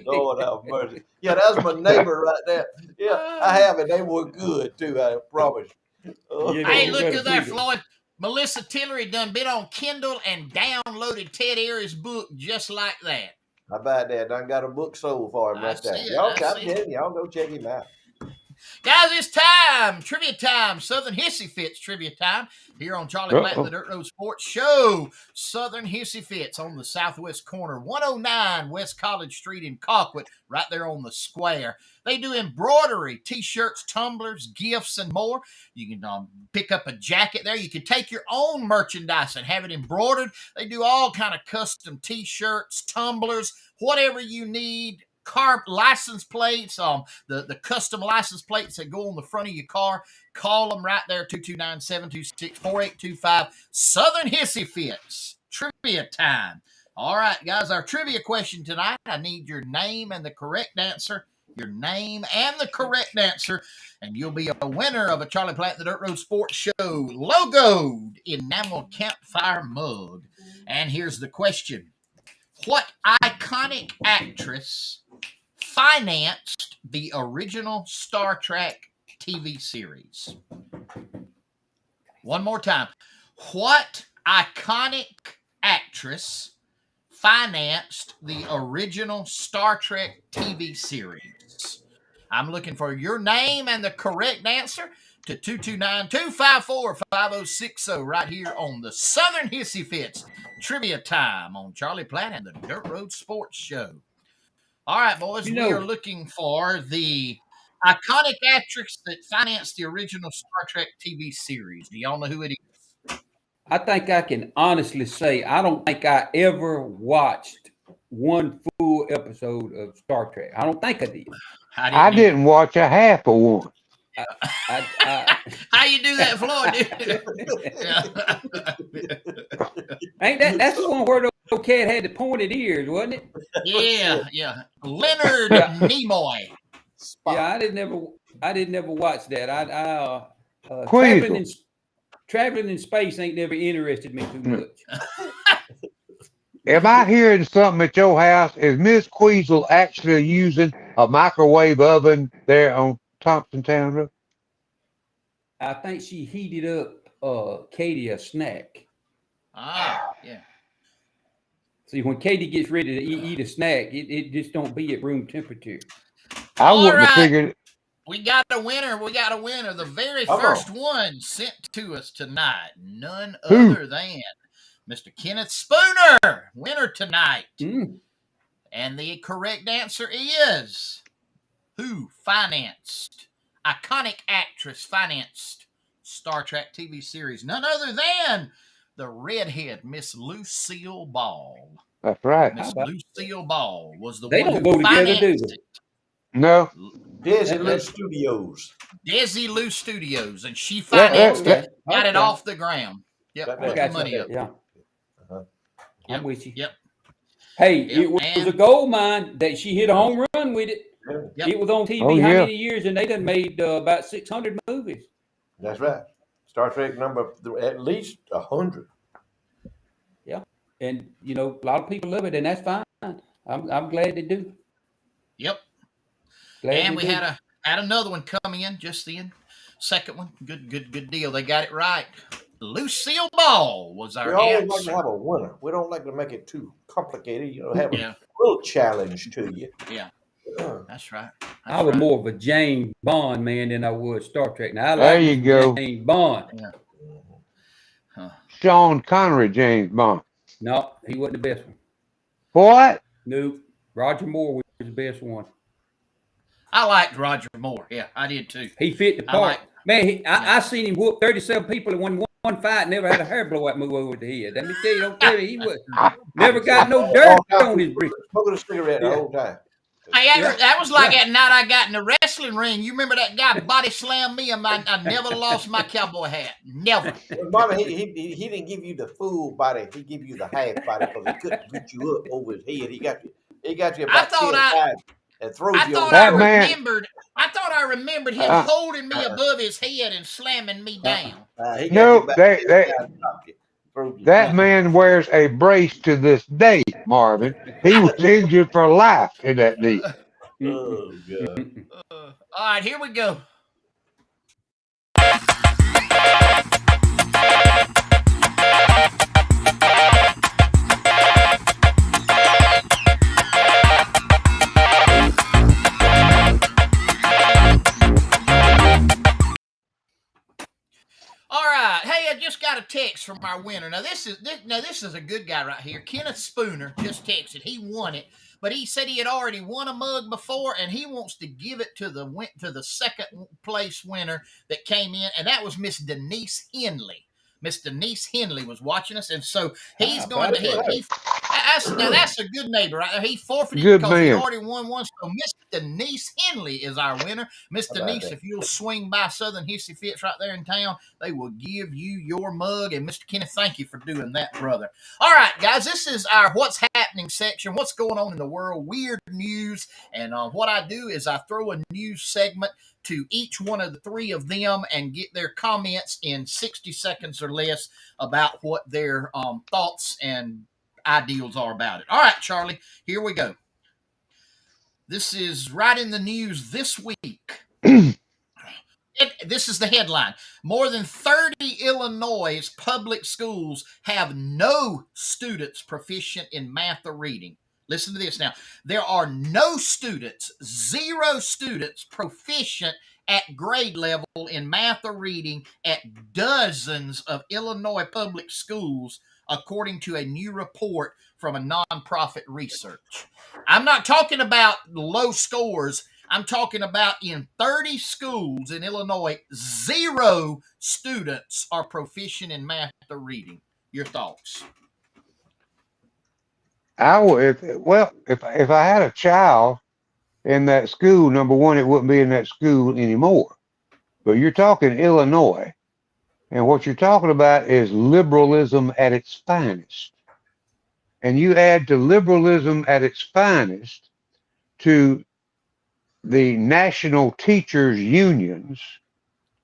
[SPEAKER 3] Lord have mercy. Yeah, that's my neighbor right there. Yeah, I have it. They were good too. I promise.
[SPEAKER 1] Hey, look at that, Floyd. Melissa Tillery done been on Kindle and downloaded Ted Airy's book just like that.
[SPEAKER 3] How about that? Done got a book sold for him right there. Y'all go check him out.
[SPEAKER 1] Guys, it's time. Trivia time. Southern Hissy Fits trivia time here on Charlie Platt and the Dirt Road Sports Show. Southern Hissy Fits on the southwest corner, 109 West College Street in Colquitt, right there on the square. They do embroidery, T-shirts, tumblers, gifts, and more. You can pick up a jacket there. You can take your own merchandise and have it embroidered. They do all kind of custom T-shirts, tumblers, whatever you need. Car license plates, the custom license plates that go on the front of your car. Call them right there, 229-726-4825. Southern Hissy Fits. Trivia time. All right, guys, our trivia question tonight. I need your name and the correct answer. Your name and the correct answer, and you'll be a winner of a Charlie Platt the Dirt Road Sports Show logoed enamel campfire mug. And here's the question. What iconic actress financed the original Star Trek TV series? One more time. What iconic actress financed the original Star Trek TV series? I'm looking for your name and the correct answer to 229-254-5060 right here on the Southern Hissy Fits trivia time on Charlie Platt and the Dirt Road Sports Show. All right, boys, we are looking for the iconic actress that financed the original Star Trek TV series. Do y'all know who it is?
[SPEAKER 4] I think I can honestly say I don't think I ever watched one full episode of Star Trek. I don't think I did.
[SPEAKER 2] I didn't watch a half of one.
[SPEAKER 1] How you do that, Floyd?
[SPEAKER 4] Ain't that's the one where the cat had the pointed ears, wasn't it?
[SPEAKER 1] Yeah. Leonard Nimoy.
[SPEAKER 4] Yeah, I didn't never watch that. Traveling in space ain't never interested me too much.
[SPEAKER 2] Am I hearing something at your house? Is Miss Queasel actually using a microwave oven there on Thompsontown Road?
[SPEAKER 4] I think she heated up Katie a snack.
[SPEAKER 1] Yeah.
[SPEAKER 4] See, when Katie gets ready to eat a snack, it just don't be at room temperature.
[SPEAKER 2] I wouldn't have figured.
[SPEAKER 1] We got a winner. The very first one sent to us tonight. None other than Mr. Kenneth Spooner. Winner tonight. And the correct answer is who financed? Iconic actress financed Star Trek TV series. None other than the redhead Miss Lucille Ball.
[SPEAKER 2] That's right.
[SPEAKER 1] Miss Lucille Ball was the
[SPEAKER 4] one
[SPEAKER 1] who
[SPEAKER 4] don't go together, do they?
[SPEAKER 2] No.
[SPEAKER 3] Desilu Studios.
[SPEAKER 1] Desilu Studios, and she financed it, got it off the ground. Yep, put the money up.
[SPEAKER 4] Yeah. I'm with you.
[SPEAKER 1] Yep.
[SPEAKER 4] Hey, it was a gold mine that she hit a home run with it. Yep. It was on TV how many years, and they done made about 600 movies.
[SPEAKER 3] That's right. Star Trek number at least 100.
[SPEAKER 4] Yeah, and a lot of people love it, and that's fine. I'm glad they do.
[SPEAKER 1] Yep. And we had another one come in just then. Second one, good deal. They got it right. Lucille Ball was our
[SPEAKER 3] We always like
[SPEAKER 1] answer.
[SPEAKER 3] to have a winner. We don't like to make it too complicated. Have
[SPEAKER 1] Yeah.
[SPEAKER 3] a little challenge to you.
[SPEAKER 1] Yeah, that's right.
[SPEAKER 4] I was more of a James Bond man than I was Star Trek. Now I
[SPEAKER 2] There
[SPEAKER 4] like
[SPEAKER 2] you go.
[SPEAKER 4] James Bond.
[SPEAKER 1] Yeah. Huh.
[SPEAKER 2] Sean Connery, James Bond.
[SPEAKER 4] No, he wasn't the best one.
[SPEAKER 2] What?
[SPEAKER 4] Nope. Roger Moore was the best one.
[SPEAKER 1] I liked Roger Moore. Yeah, I did too.
[SPEAKER 4] He fit the part. Man, I seen him whoop 37 people in one fight, never had a hair blowout move over the head. Let me tell you, don't tell me he was never got no dirt on his britches.
[SPEAKER 3] Smoking a cigarette the whole time.
[SPEAKER 1] Hey, that was like that night I got in the wrestling ring. You remember that guy body slammed me, and I never lost my cowboy hat. Never.
[SPEAKER 3] Well, Bobby, he didn't give you the full body. He gave you the half body because he couldn't get you up over his head. He got you about 10 times and throws you over.
[SPEAKER 1] I thought I remembered him holding me above his head and slamming me down.
[SPEAKER 2] That man wears a brace to this day, Marvin. He was injured for life in that knee.
[SPEAKER 3] Oh, God.
[SPEAKER 1] All right, here we go. All right. Hey, I just got a text from our winner. Now this is a good guy right here. Kenneth Spooner just texted. He won it, but he said he had already won a mug before, and he wants to give it to the second place winner that came in, and that was Miss Denise Henley. Miss Denise Henley was watching us, and so he's going to. Now that's a good neighbor. Right? He forfeited because he already won one. So Miss Denise Henley is our winner. Miss Denise, if you'll swing by Southern Hissy Fits right there in town, they will give you your mug. And Mr. Kenneth, thank you for doing that, brother. All right, guys, this is our What's Happening section. What's going on in the world? Weird news. And what I do is I throw a news segment to each one of the three of them and get their comments in 60 seconds or less about what their thoughts and ideals are about it. All right, Charlie, here we go. This is right in the news this week. This is the headline. More than 30 Illinois public schools have no students proficient in math or reading. Listen to this now. There are no students, 0 students proficient at grade level in math or reading at dozens of Illinois public schools, according to a new report from a nonprofit research. I'm not talking about low scores. I'm talking about in 30 schools in Illinois, 0 students are proficient in math or reading. Your thoughts?
[SPEAKER 2] If I had a child in that school, number one, it wouldn't be in that school anymore. But you're talking Illinois, and what you're talking about is liberalism at its finest. And you add to liberalism at its finest to the national teachers unions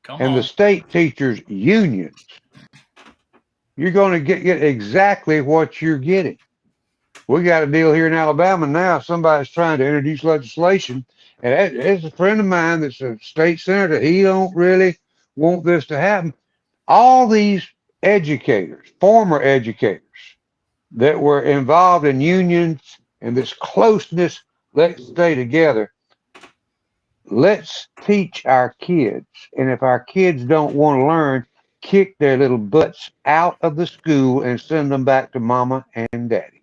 [SPEAKER 2] and the state teachers unions, you're going to get exactly what you're getting. We got a deal here in Alabama now. Somebody's trying to introduce legislation, and it's a friend of mine that's a state senator. He don't really want this to happen. All these educators, former educators that were involved in unions and this closeness, let's stay together. Let's teach our kids. And if our kids don't want to learn, kick their little butts out of the school and send them back to mama and daddy.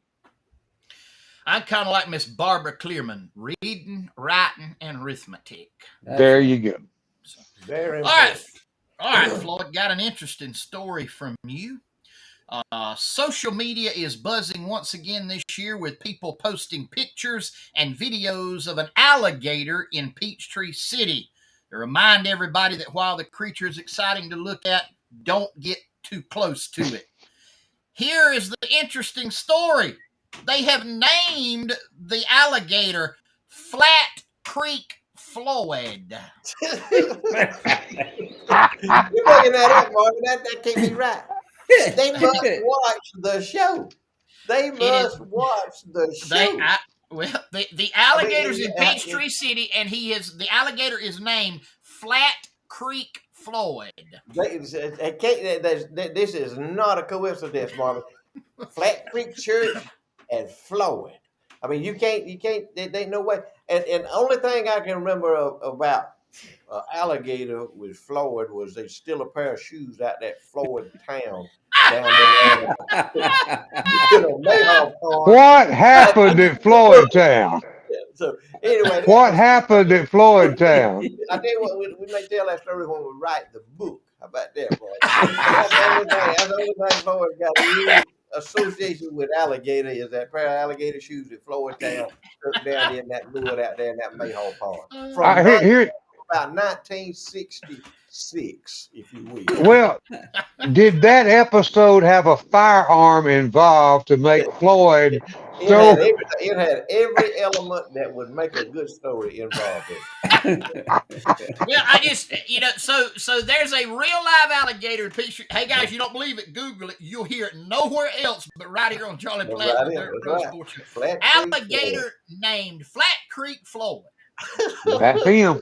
[SPEAKER 1] I'm kind of like Miss Barbara Clearman, reading, writing, and arithmetic.
[SPEAKER 2] There you go.
[SPEAKER 3] Very important.
[SPEAKER 1] All right, Floyd, got an interesting story from you. Social media is buzzing once again this year with people posting pictures and videos of an alligator in Peachtree City to remind everybody that while the creature is exciting to look at, don't get too close to it. Here is the interesting story. They have named the alligator Flat Creek Floyd.
[SPEAKER 3] You're making that up, Marvin. That can't be right. They must watch the show. They must watch the show.
[SPEAKER 1] The alligator's in Peachtree City, and the alligator is named Flat Creek Floyd.
[SPEAKER 3] They can't. This is not a coincidence, Marvin. Flat Creek Church and Floyd. I mean, you can't. There ain't no way. And the only thing I can remember about alligator with Floyd was they steal a pair of shoes out that Floyd town down there. Mayhaw Pond.
[SPEAKER 2] What happened at Floyd Town?
[SPEAKER 3] So anyway,
[SPEAKER 2] What happened at Floyd Town?
[SPEAKER 3] I tell you what, we may tell that story when we write the book. How about that, boy? That's the only thing Floyd got a real association with alligator is that pair of alligator shoes that Floyd Town took down in that Lure out there in that Mayhaw Pond. From about 1966, if you will.
[SPEAKER 2] Well, did that episode have a firearm involved to make Floyd so?
[SPEAKER 3] It had every element that would make a good story involved in it.
[SPEAKER 1] Well, I just, so there's a real live alligator picture. Hey guys, you don't believe it? Google it. You'll hear it nowhere else but right here on Charlie Platt and the Dirt Road Sports Show. Alligator named Flat Creek Floyd.
[SPEAKER 2] That's him.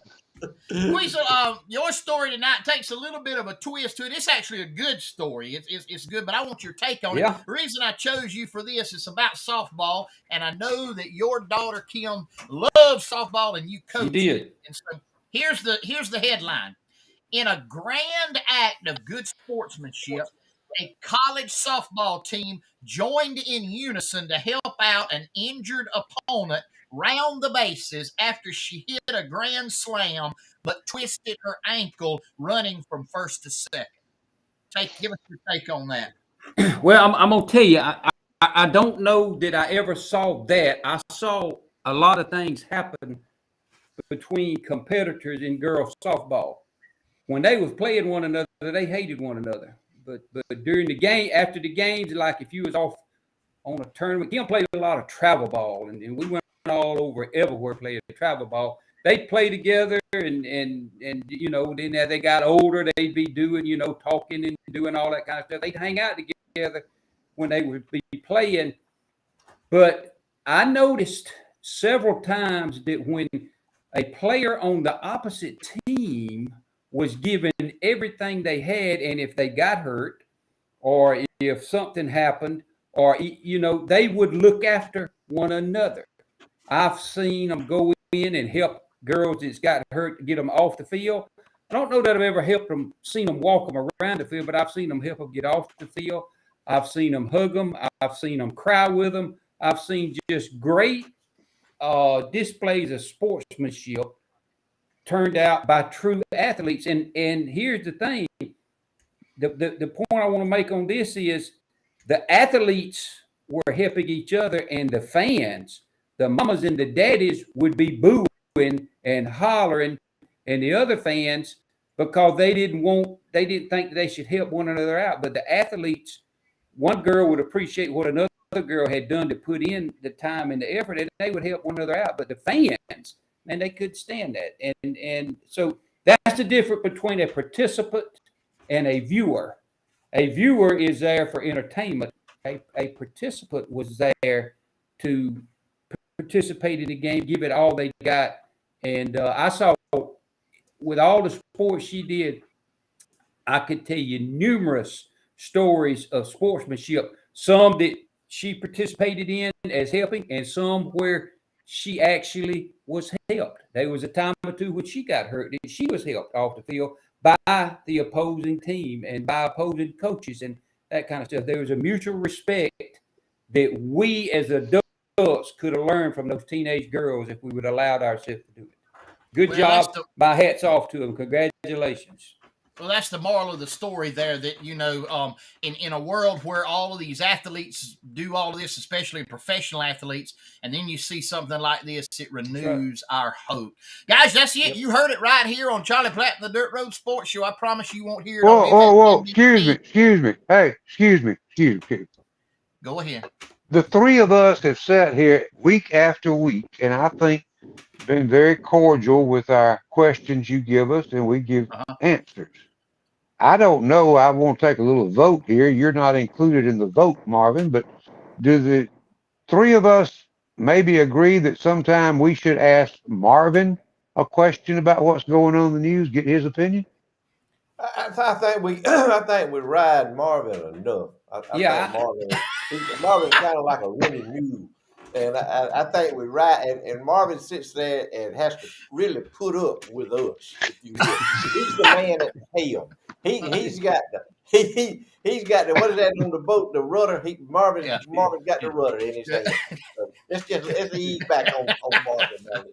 [SPEAKER 1] Weasel, your story tonight takes a little bit of a twist to it. It's actually a good story. It's good, but I want your take on it. The reason I chose you for this is about softball, and I know that your daughter Kim loves softball, and you coach.
[SPEAKER 4] She did.
[SPEAKER 1] And so here's the headline: in a grand act of good sportsmanship, a college softball team joined in unison to help out an injured opponent round the bases after she hit a grand slam but twisted her ankle running from first to second. Give us your take on that.
[SPEAKER 4] Well, I'm gonna tell you, I don't know that I ever saw that. I saw a lot of things happen between competitors in girls softball. When they was playing one another, they hated one another. But during the game, after the games, like if you was off on a tournament, Kim played a lot of travel ball, and we went all over everywhere playing travel ball. They'd play together, and then as they got older, they'd be doing, talking and doing all that kind of stuff. They'd hang out together when they would be playing. But I noticed several times that when a player on the opposite team was given everything they had, and if they got hurt or if something happened, or, they would look after one another. I've seen them go in and help girls that's got hurt to get them off the field. I don't know that I've ever seen them walk them around the field, but I've seen them help them get off the field. I've seen them hug them. I've seen them cry with them. I've seen just great displays of sportsmanship turned out by true athletes. And here's the thing. The point I want to make on this is the athletes were helping each other, and the fans, the mamas and the daddies, would be booing and hollering, and the other fans, because they didn't think they should help one another out. But the athletes, one girl would appreciate what another girl had done to put in the time and the effort, and they would help one another out. But the fans, man, they couldn't stand that. And so that's the difference between a participant and a viewer. A viewer is there for entertainment. A participant was there to participate in the game, give it all they got. And I saw with all the sports she did, I could tell you numerous stories of sportsmanship, some that she participated in as helping, and some where she actually was helped. There was a time or two when she got hurt that she was helped off the field by the opposing team and by opposing coaches and that kind of stuff. There was a mutual respect that we as adults could have learned from those teenage girls if we would have allowed ourselves to do it. Good job. My hat's off to them. Congratulations.
[SPEAKER 1] Well, that's the moral of the story there, that, in a world where all of these athletes do all of this, especially professional athletes, and then you see something like this, it renews our hope. Guys, that's it. Yep. You heard it right here on Charlie Platt and the Dirt Road Sports Show. I promise you won't hear it.
[SPEAKER 2] Whoa. Excuse me. Hey, excuse me.
[SPEAKER 1] Go ahead.
[SPEAKER 2] The three of us have sat here week after week, and I think been very cordial with our questions you give us, and we give answers. I don't know. I want to take a little vote here. You're not included in the vote, Marvin, but do the three of us maybe agree that sometime we should ask Marvin a question about what's going on in the news, get his opinion?
[SPEAKER 3] I think we I think we ride Marvin enough. I
[SPEAKER 4] Yeah,
[SPEAKER 3] think Marvin's kind of like a running mule, and I think we ride and Marvin sits there and has to really put up with us, if you will. He's the man at the helm. He's got the he's got the what is that on the boat? The rudder.
[SPEAKER 1] Yeah.
[SPEAKER 3] Marvin got the rudder in his hand. So let's ease back on Marvin. Man.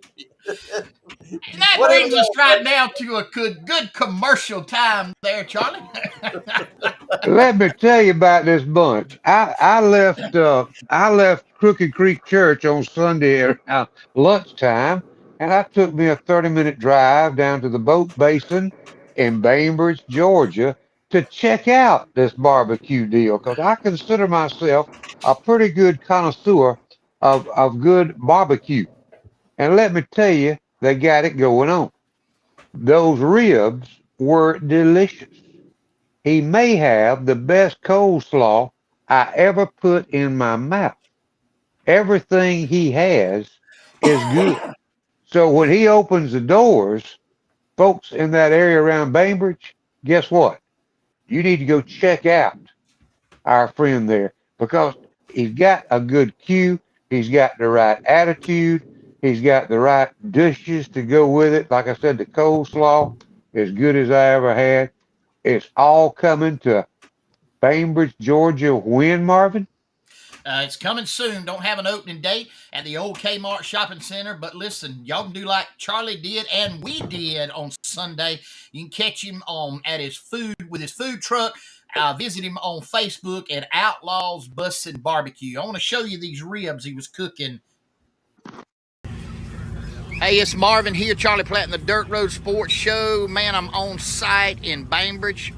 [SPEAKER 1] And that
[SPEAKER 3] Whatever
[SPEAKER 1] brings us
[SPEAKER 3] y'all
[SPEAKER 1] right
[SPEAKER 3] say.
[SPEAKER 1] now to a good commercial time there, Charlie.
[SPEAKER 2] Let me tell you about this bunch. I left Crooked Creek Church on Sunday around lunchtime, and I took me a 30-minute drive down to the boat basin in Bainbridge, Georgia, to check out this barbecue deal because I consider myself a pretty good connoisseur of good barbecue. And let me tell you, they got it going on. Those ribs were delicious. He may have the best coleslaw I ever put in my mouth. Everything he has is good. So when he opens the doors, folks in that area around Bainbridge, guess what? You need to go check out our friend there because he's got a good cue. He's got the right attitude. He's got the right dishes to go with it. Like I said, the coleslaw, as good as I ever had. It's all coming to Bainbridge, Georgia. When, Marvin?
[SPEAKER 1] It's coming soon. Don't have an opening date at the old Kmart shopping center. But listen, y'all can do like Charlie did and we did on Sunday. You can catch him at his food truck. Visit him on Facebook at Outlaws Bussin' Barbecue. I want to show you these ribs he was cooking. Hey, it's Marvin here, Charlie Platt in the Dirt Road Sports Show. Man, I'm on site in Bainbridge.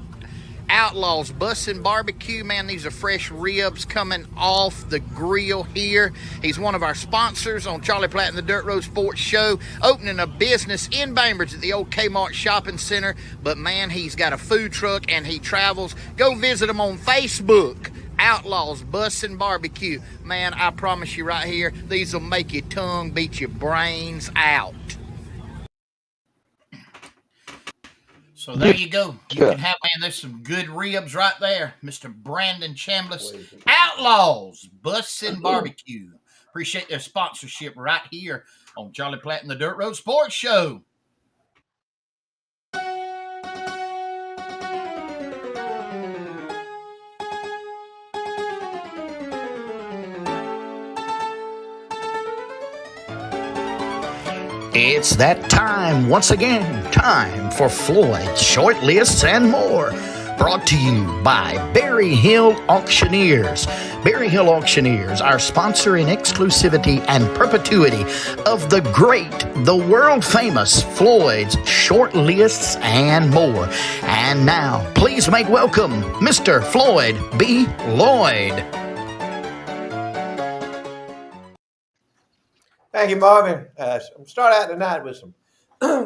[SPEAKER 1] Outlaws Bussin' Barbecue. Man, these are fresh ribs coming off the grill here. He's one of our sponsors on Charlie Platt and the Dirt Road Sports Show, opening a business in Bainbridge at the old Kmart shopping center. But man, he's got a food truck and he travels. Go visit him on Facebook. Outlaws Bussin' Barbecue. Man, I promise you right here, these will make your tongue beat your brains out. So there you go. You can have, man, there's some good ribs right there. Mr. Brandon Chambliss, Outlaws Bussin' Barbecue. Appreciate their sponsorship right here on Charlie Platt and the Dirt Road Sports Show.
[SPEAKER 5] It's that time once again. Time for Floyd's Short Lists and More. Brought to you by Berry Hill Auctioneers. Berry Hill Auctioneers, our sponsor in exclusivity and perpetuity of the great, the world famous Floyd's Short Lists and More. And now, please make welcome Mr. Floyd B. Lloyd.
[SPEAKER 3] Thank you, Marvin. Start out tonight with some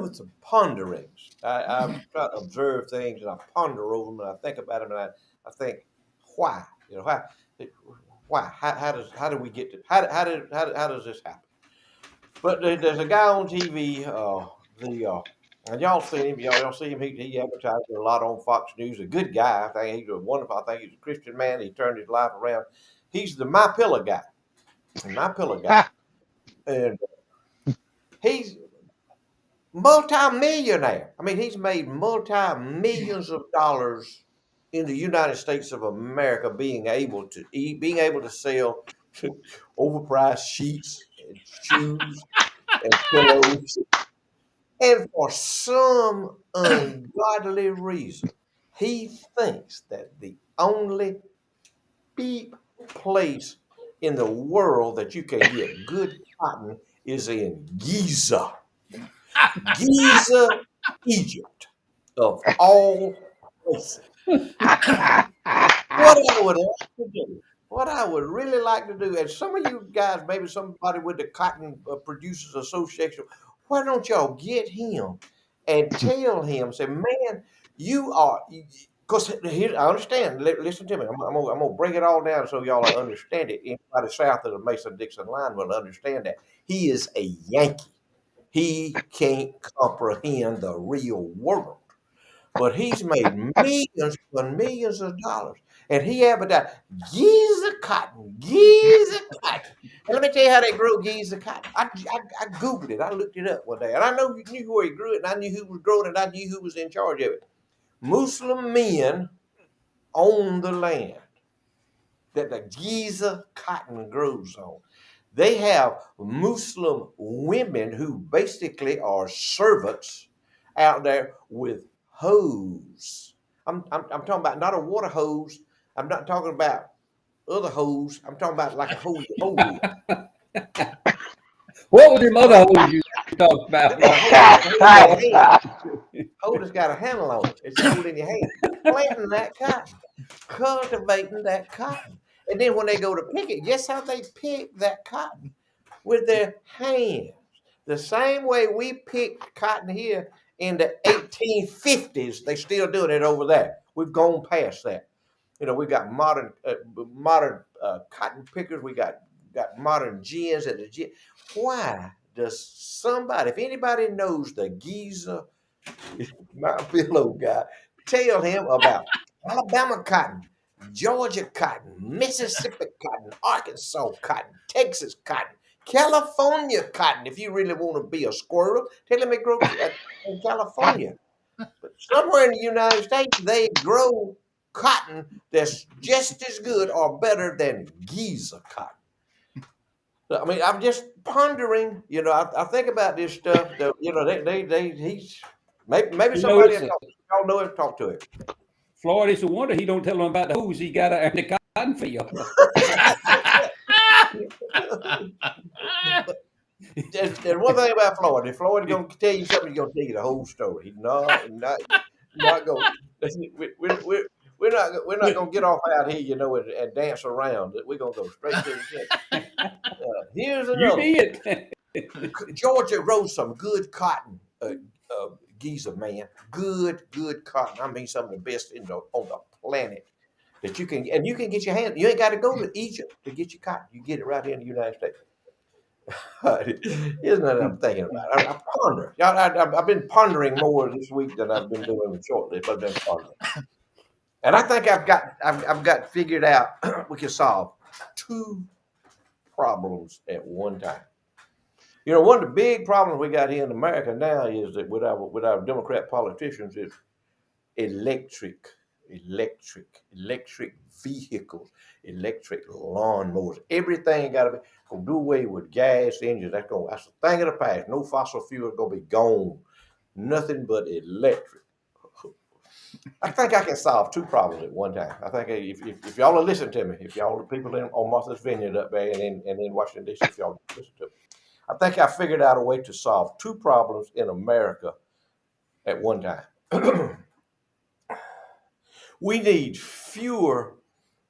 [SPEAKER 3] with some ponderings. I try to observe things and I ponder over them and I think about them and I think why why how do we get to how does this happen? But there's a guy on TV and y'all seen him, y'all see him. He advertises a lot on Fox News. A good guy. I think he's a wonderful. I think he's a Christian man. He turned his life around. He's the My Pillow guy. My Pillow guy. And he's multi-millionaire. I mean, he's made multi-millions of dollars in the United States of America, being able to sell overpriced sheets and shoes and pillows. And for some ungodly reason, he thinks that the only place in the world that you can get good cotton is in Giza. Giza, Egypt, of all places. What I would really like to do, and some of you guys, maybe somebody with the Cotton Producers Association, why don't y'all get him and tell him, say, man, you are, because here, I understand, listen to me, I'm gonna break it all down so y'all understand it. Anybody south of the Mason-Dixon line will understand that. He is a Yankee. He can't comprehend the real world. but he's made millions and millions of dollars. And he advertised Giza cotton, Giza cotton. And let me tell you how they grow Giza cotton. I Googled it. I looked it up one day. And I knew where he grew it, and I knew who was growing it, and I knew who was in charge of it. Muslim men own the land that the Giza cotton grows on. They have Muslim women who basically are servants out there with hose. I'm talking about not a water hose. I'm not talking about other hose. I'm talking about like a hose.
[SPEAKER 4] What was them other hoes you talked about?
[SPEAKER 3] Hose has got a handle on it. It's holding your hand. Planting that cotton, cultivating that cotton. And then when they go to pick it, guess how they pick that cotton? With their hands. The same way we picked cotton here in the 1850s, they still doing it over there. We've gone past that. You know, we got modern cotton pickers. We got modern gins at the gin. Why does somebody, if anybody knows the Giza, my pillow guy, tell him about Alabama cotton, Georgia cotton, Mississippi cotton, Arkansas cotton, Texas cotton, California cotton. If you really want to be a squirrel, tell him it grows in California. But somewhere in the United States, they grow cotton that's just as good or better than Giza cotton. So, I mean, I'm just pondering. You know, I think about this stuff. You know, he's maybe somebody y'all know him. Talk to him.
[SPEAKER 4] Floyd, it's a wonder he don't tell them about the hose he got out in the cotton field.
[SPEAKER 3] There's one thing about Floyd. If Floyd's going to tell you something, he's going to tell you the whole story. He's not going. We're not going to get off out here, you know, and dance around. We're going to go straight to the point. Here's another.
[SPEAKER 4] You did.
[SPEAKER 3] Georgia grows some good cotton, Giza, man. Good cotton. I mean, some of the best on the planet that you can get your hand. You ain't got to go to Egypt to get your cotton. You get it right here in the United States. Here's what I'm thinking about. I ponder. I've been pondering more this week than I've been doing shortly. I've been pondering, and I think I've got figured out we can solve two problems at one time. You know, one of the big problems we got here in America now is that with our Democrat politicians is electric vehicles, electric lawnmowers. Everything got to be gonna do away with gas engines. That's a thing of the past. No fossil fuel is gonna be gone. Nothing but electric. I think I can solve two problems at one time. I think if y'all will listen to me, if y'all the people on Martha's Vineyard up there and in Washington D.C., if y'all listen to me, I think I figured out a way to solve two problems in America at one time. We need fewer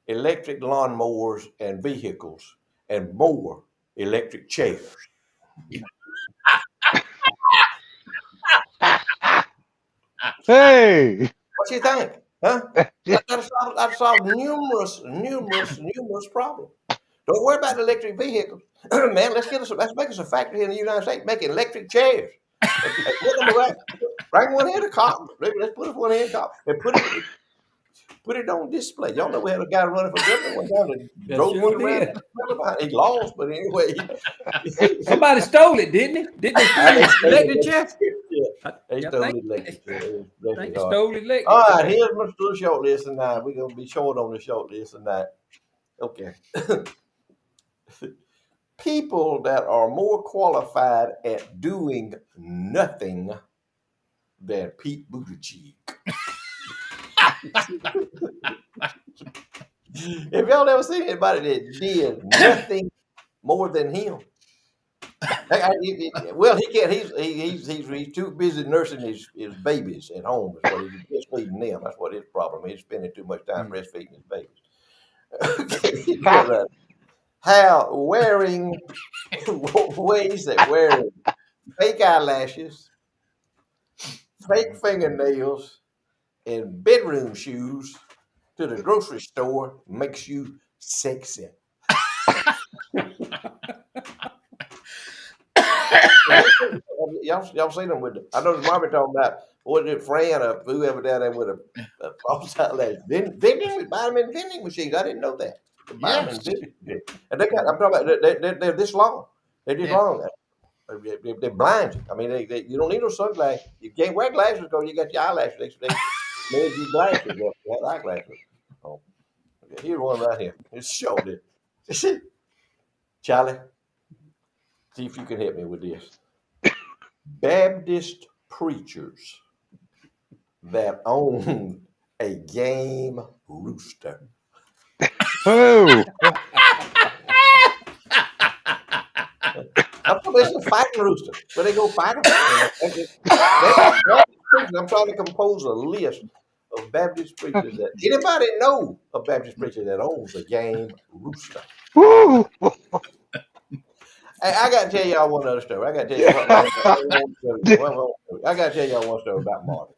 [SPEAKER 3] electric lawnmowers and vehicles and more electric chairs.
[SPEAKER 2] Hey,
[SPEAKER 3] What you think? Huh? I've solved numerous problems. Don't worry about the electric vehicles. Man, let's make us a factory here in the United States making electric chairs. Bring one here to cop. Let's put one here to cop and put it on display. Y'all know we had a guy running for governor one time that drove one around. He lost, but anyway.
[SPEAKER 4] Somebody stole it, didn't he? Didn't they steal the electric chair?
[SPEAKER 3] Yeah, they stole the electric chair.
[SPEAKER 4] They stole the electric
[SPEAKER 3] All
[SPEAKER 4] chair.
[SPEAKER 3] right, here's my little short list tonight. We're going to be short on the short list tonight. Okay. People that are more qualified at doing nothing than Pete Buttigieg. If y'all ever seen anybody that did nothing more than him, well, he can't. He's too busy nursing his babies at home. That's what he's breastfeeding them. That's what his problem is. He's spending too much time breastfeeding his babies. Okay. How wearing ways that wearing fake eyelashes, fake fingernails, and bedroom shoes to the grocery store makes you sexy. y'all seen them with the, I know Marvin talking about what is it, Fran or whoever down there with a false eyelash vending, buy them in vending machines. I didn't know that. You buy them
[SPEAKER 1] Yes.
[SPEAKER 3] in vending machines. And they got, I'm talking about they're this long. They're this
[SPEAKER 1] Yeah.
[SPEAKER 3] long. They blind you. I mean, you don't need no sunglasses. You can't wear glasses because you got your eyelashes. They made you glasses. You have eyeglasses. Oh, okay, here's one right here. It's showed it. Charlie, see if you can help me with this. Baptist preachers that own a game rooster.
[SPEAKER 2] Oh,
[SPEAKER 3] I'm talking about a fighting rooster. Where they go fight them. I'm trying to compose a list of Baptist preachers that anybody know a Baptist preacher that owns a game rooster.
[SPEAKER 2] woo.
[SPEAKER 3] Hey, I got to tell y'all one other story. I got to tell you I got to tell y'all one story about Marvin.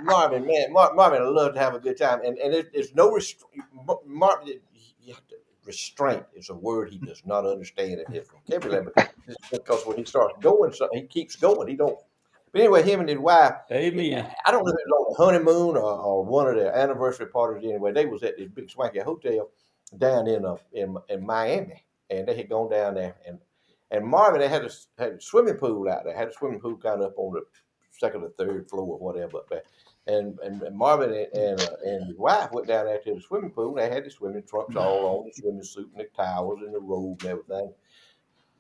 [SPEAKER 3] Marvin, man, Marvin loved to have a good time, and it's no Marvin. Restraint is a word he does not understand in his vocabulary because when he starts going, he keeps going. He don't. But anyway, him and his wife.
[SPEAKER 4] Amen.
[SPEAKER 3] I don't know if it was on a honeymoon or one of their anniversary parties. Anyway, they was at this big swanky hotel down in Miami, and they had gone down there, and Marvin, they had a swimming pool out there. Had a swimming pool kind of up on the second or third floor or whatever up there. And Marvin and his wife went down there to the swimming pool. They had the swimming trunks all on, the swimming suit and the towels and the robe and everything.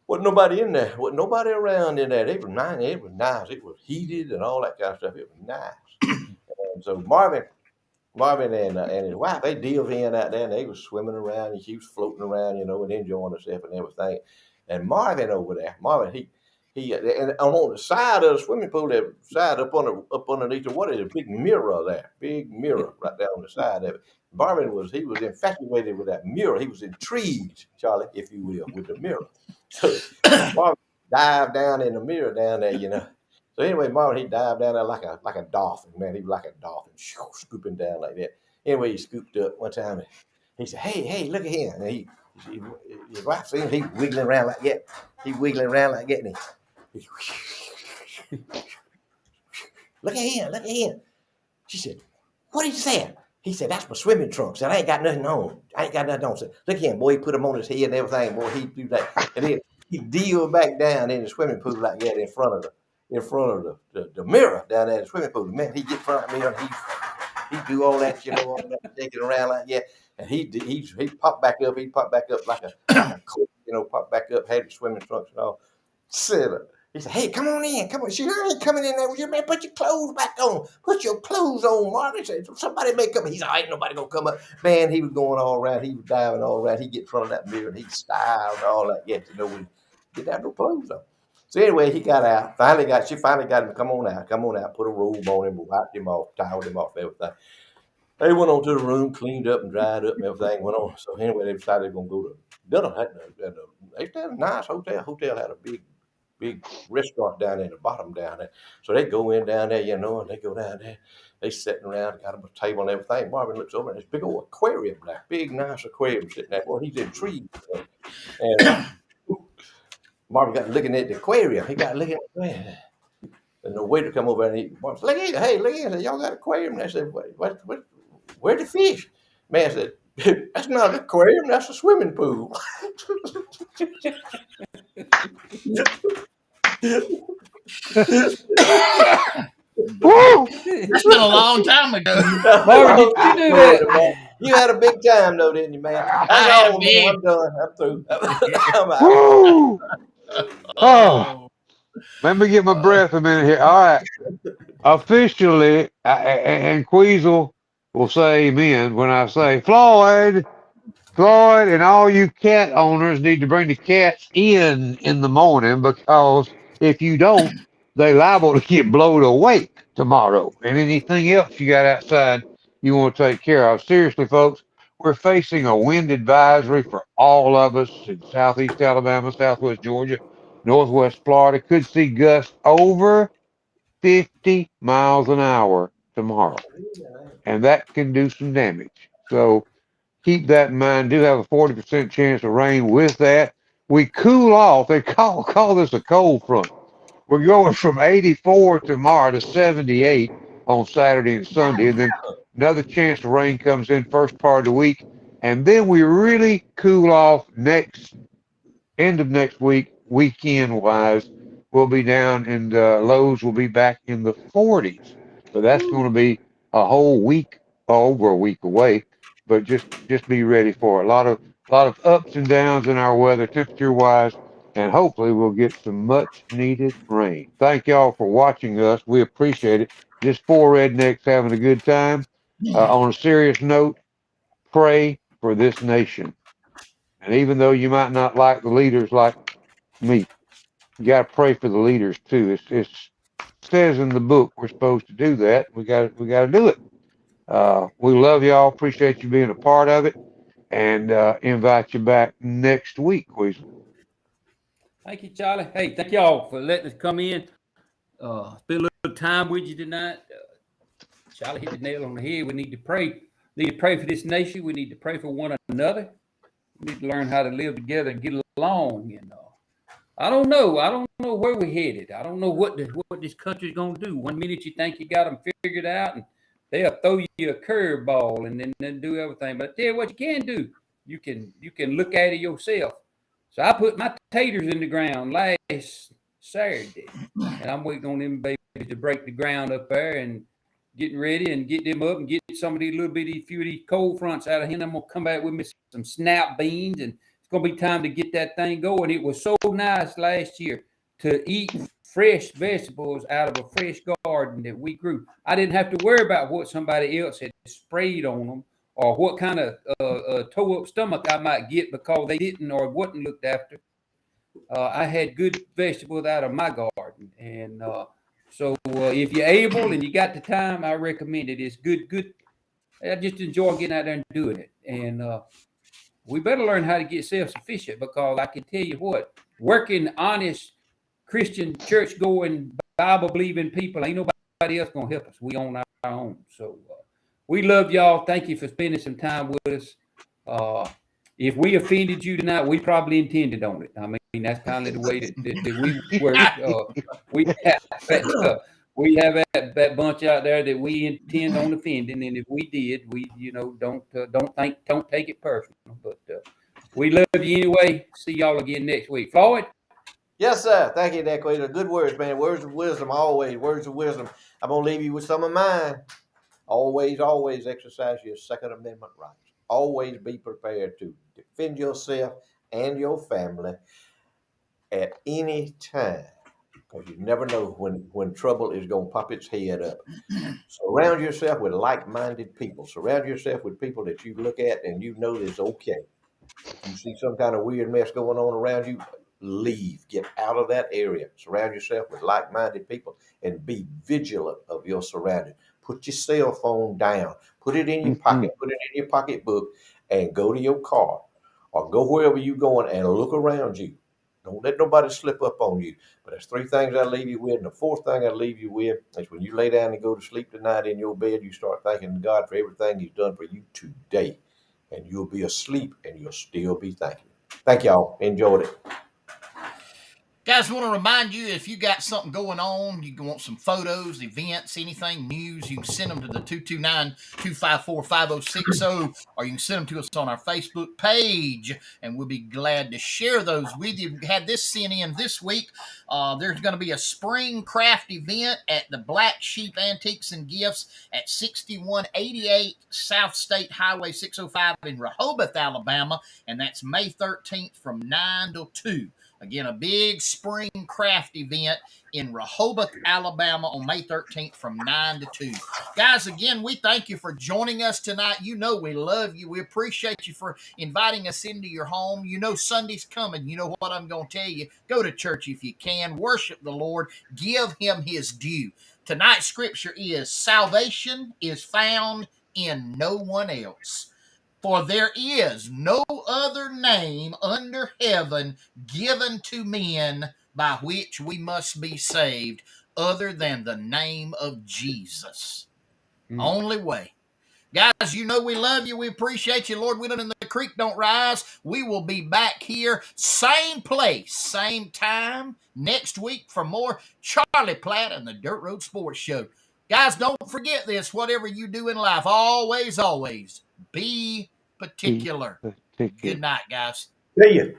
[SPEAKER 3] Wasn't nobody in there. Wasn't nobody around in there. It was nice. It was nice. It was heated and all that kind of stuff. It was nice. And so Marvin and his wife, they dove in out there and they was swimming around and she was floating around, and enjoying herself and everything. And Marvin over there, he and on the side of the swimming pool, the side up underneath the water, there's a big mirror there, big mirror right there on the side of it. Marvin was infatuated with that mirror. He was intrigued, Charlie, if you will, with the mirror. So Marvin dived down in the mirror down there. So anyway, Marvin, he dived down there like a dolphin, man. He was like a dolphin, scooping down like that. Anyway, he scooped up one time. And he said, "Hey, look at him!" And his wife seen him. He wiggling around like that. He wiggling around like that. And look at him. She said, "What did you say?" He said, "That's my swimming trunks. I ain't got nothing on. I ain't got nothing on." So look at him, boy. He put them on his head and everything. Boy, he do that, and then he deal back down in the swimming pool like that in front of the mirror down there in the swimming pool. Man, he get in front of the mirror and he do all that, all that shaking around like that. And he popped back up. He popped back up like a clip, popped back up, had the swimming trunks and all. He said, "Hey, come on in. Come on." She said, "I ain't coming in there with you, man. Put your clothes back on. Put your clothes on, Marvin." He said, "Somebody may come." He said, "Ain't nobody gonna come up." Man, he was going all around. He was diving all around. He get in front of that mirror and he styled and all that. Yeah, when he didn't have no clothes on. So anyway, he got out. She finally got him to come on out. Put a robe on him, wiped him off, toweled him off, everything. They went on to the room, cleaned up and dried up and everything went on. So anyway, they decided they were going to go to dinner. They had a nice hotel. Hotel had a big restaurant down there, the bottom down there. So they go in down there, and they go down there. They sitting around, got them a table and everything. Marvin looks over and there's a big old aquarium there, big nice aquarium sitting there. Boy, he's intrigued. And Marvin got looking at the aquarium. He got looking at the aquarium. And the waiter come over and he said, "Look at, hey, look at it. Y'all got an aquarium?" And I said, "Where the fish?" Man said, "That's not an aquarium, that's a swimming pool."
[SPEAKER 2] Woo!
[SPEAKER 1] That's been a long time ago.
[SPEAKER 4] Marvin, did you do that?
[SPEAKER 3] You had a big time though, didn't you, man?
[SPEAKER 1] had a big-
[SPEAKER 3] I'm done. I'm through. I'm out.
[SPEAKER 2] Woo! Oh, let me get my breath a minute here. All right. Officially, and Queasel will say amen when I say, Floyd, and all you cat owners need to bring the cats in the morning because if you don't, they liable to get blowed awake tomorrow. And anything else you got outside you want to take care of. Seriously, folks, we're facing a wind advisory for all of us in southeast Alabama, southwest Georgia, northwest Florida. Could see gusts over 50 miles an hour tomorrow. And that can do some damage. So keep that in mind. Do have a 40% chance of rain with that. we cool off. They call this a cold front. We're going from 84 tomorrow to 78 on Saturday and Sunday, and then another chance of rain comes in first part of the week, and then we really cool off next end of next week, weekend wise. We'll be down, and lows will be back in the 40s. So that's going to be a whole week, over a week away. But just be ready for it. A lot of ups and downs in our weather, temperature wise, and hopefully we'll get some much needed rain. Thank y'all for watching us. We appreciate it. Just four rednecks having a good time. On a serious note, pray for this nation. And even though you might not like the leaders like me, you got to pray for the leaders too. It says in the book we're supposed to do that. We got to do it. We love y'all. Appreciate you being a part of it, and invite you back next week, Weasel.
[SPEAKER 4] Thank you, Charlie. Hey, thank y'all for letting us come in. Spend a little time with you tonight. Charlie hit the nail on the head. We need to pray. We need to pray for this nation. We need to pray for one another. We need to learn how to live together and get along. And I don't know. I don't know where we're headed. I don't know what this country's gonna do. One minute you think you got them figured out, and they'll throw you a curveball and then do everything. But I tell you what you can do. You can look at it yourself. So I put my taters in the ground last Saturday, and I'm waiting on them babies to break the ground up there and getting ready and get them up and get some of these few of these cold fronts out of here. And I'm gonna come back with me some snap beans, and it's gonna be time to get that thing going. It was so nice last year to eat fresh vegetables out of a fresh garden that we grew. I didn't have to worry about what somebody else had sprayed on them or what kind of toe up stomach I might get because they didn't or wasn't looked after. I had good vegetables out of my garden, and so if you're able and you got the time, I recommend it. It's good. I just enjoy getting out there and doing it, and we better learn how to get self-sufficient because I can tell you what, working honest Christian church going Bible believing people ain't nobody else gonna help us. We own our own. So we love y'all. Thank you for spending some time with us. If we offended you tonight, we probably intended on it. I mean, that's kind of the way that we work. We have that bunch out there that we intend on offending, and if we did, we don't take it personal. But we love you anyway. See y'all again next week. Floyd.
[SPEAKER 3] Yes, sir. Thank you, Nick. Good words, man. Words of wisdom, always. Words of wisdom. I'm gonna leave you with some of mine. Always exercise your Second Amendment rights. Always be prepared to defend yourself and your family at any time, because you never know when trouble is going to pop its head up. Surround yourself with like-minded people. Surround yourself with people that you look at and you know is okay. If you see some kind of weird mess going on around you, leave. Get out of that area. Surround yourself with like-minded people and be vigilant of your surroundings. Put your cell phone down. Put it in your pocket. Put it in your pocketbook and go to your car or go wherever you're going and look around you. Don't let nobody slip up on you. But there's three things I leave you with. And the fourth thing I leave you with is when you lay down and go to sleep tonight in your bed, you start thanking God for everything He's done for you today. And you'll be asleep and you'll still be thanking. Thank y'all. Enjoyed it.
[SPEAKER 1] Guys, I want to remind you, if you got something going on, you want some photos, events, anything, news, you can send them to the 229-254-5060, or you can send them to us on our Facebook page, and we'll be glad to share those with you. We had this sent in this week. There's going to be a spring craft event at the Black Sheep Antiques and Gifts at 6188 South State Highway 605 in Rehoboth, Alabama, and that's May 13th from 9 till 2. Again, a big spring craft event in Rehoboth, Alabama on May 13th from 9 to 2. Guys, again, we thank you for joining us tonight. You know we love you. We appreciate you for inviting us into your home. You know Sunday's coming. You know what I'm going to tell you. Go to church if you can. Worship the Lord. Give Him His due. Tonight's scripture is, salvation is found in no one else. For there is no other name under heaven given to men by which we must be saved other than the name of Jesus. Only way. Guys, you know we love you. We appreciate you. Lord willing, and the creek don't rise. We will be back here, same place, same time next week for more Charlie Platt and the Dirt Road Sports Show. Guys, don't forget this. Whatever you do in life, always, always be particular. Good night, guys.
[SPEAKER 3] See you.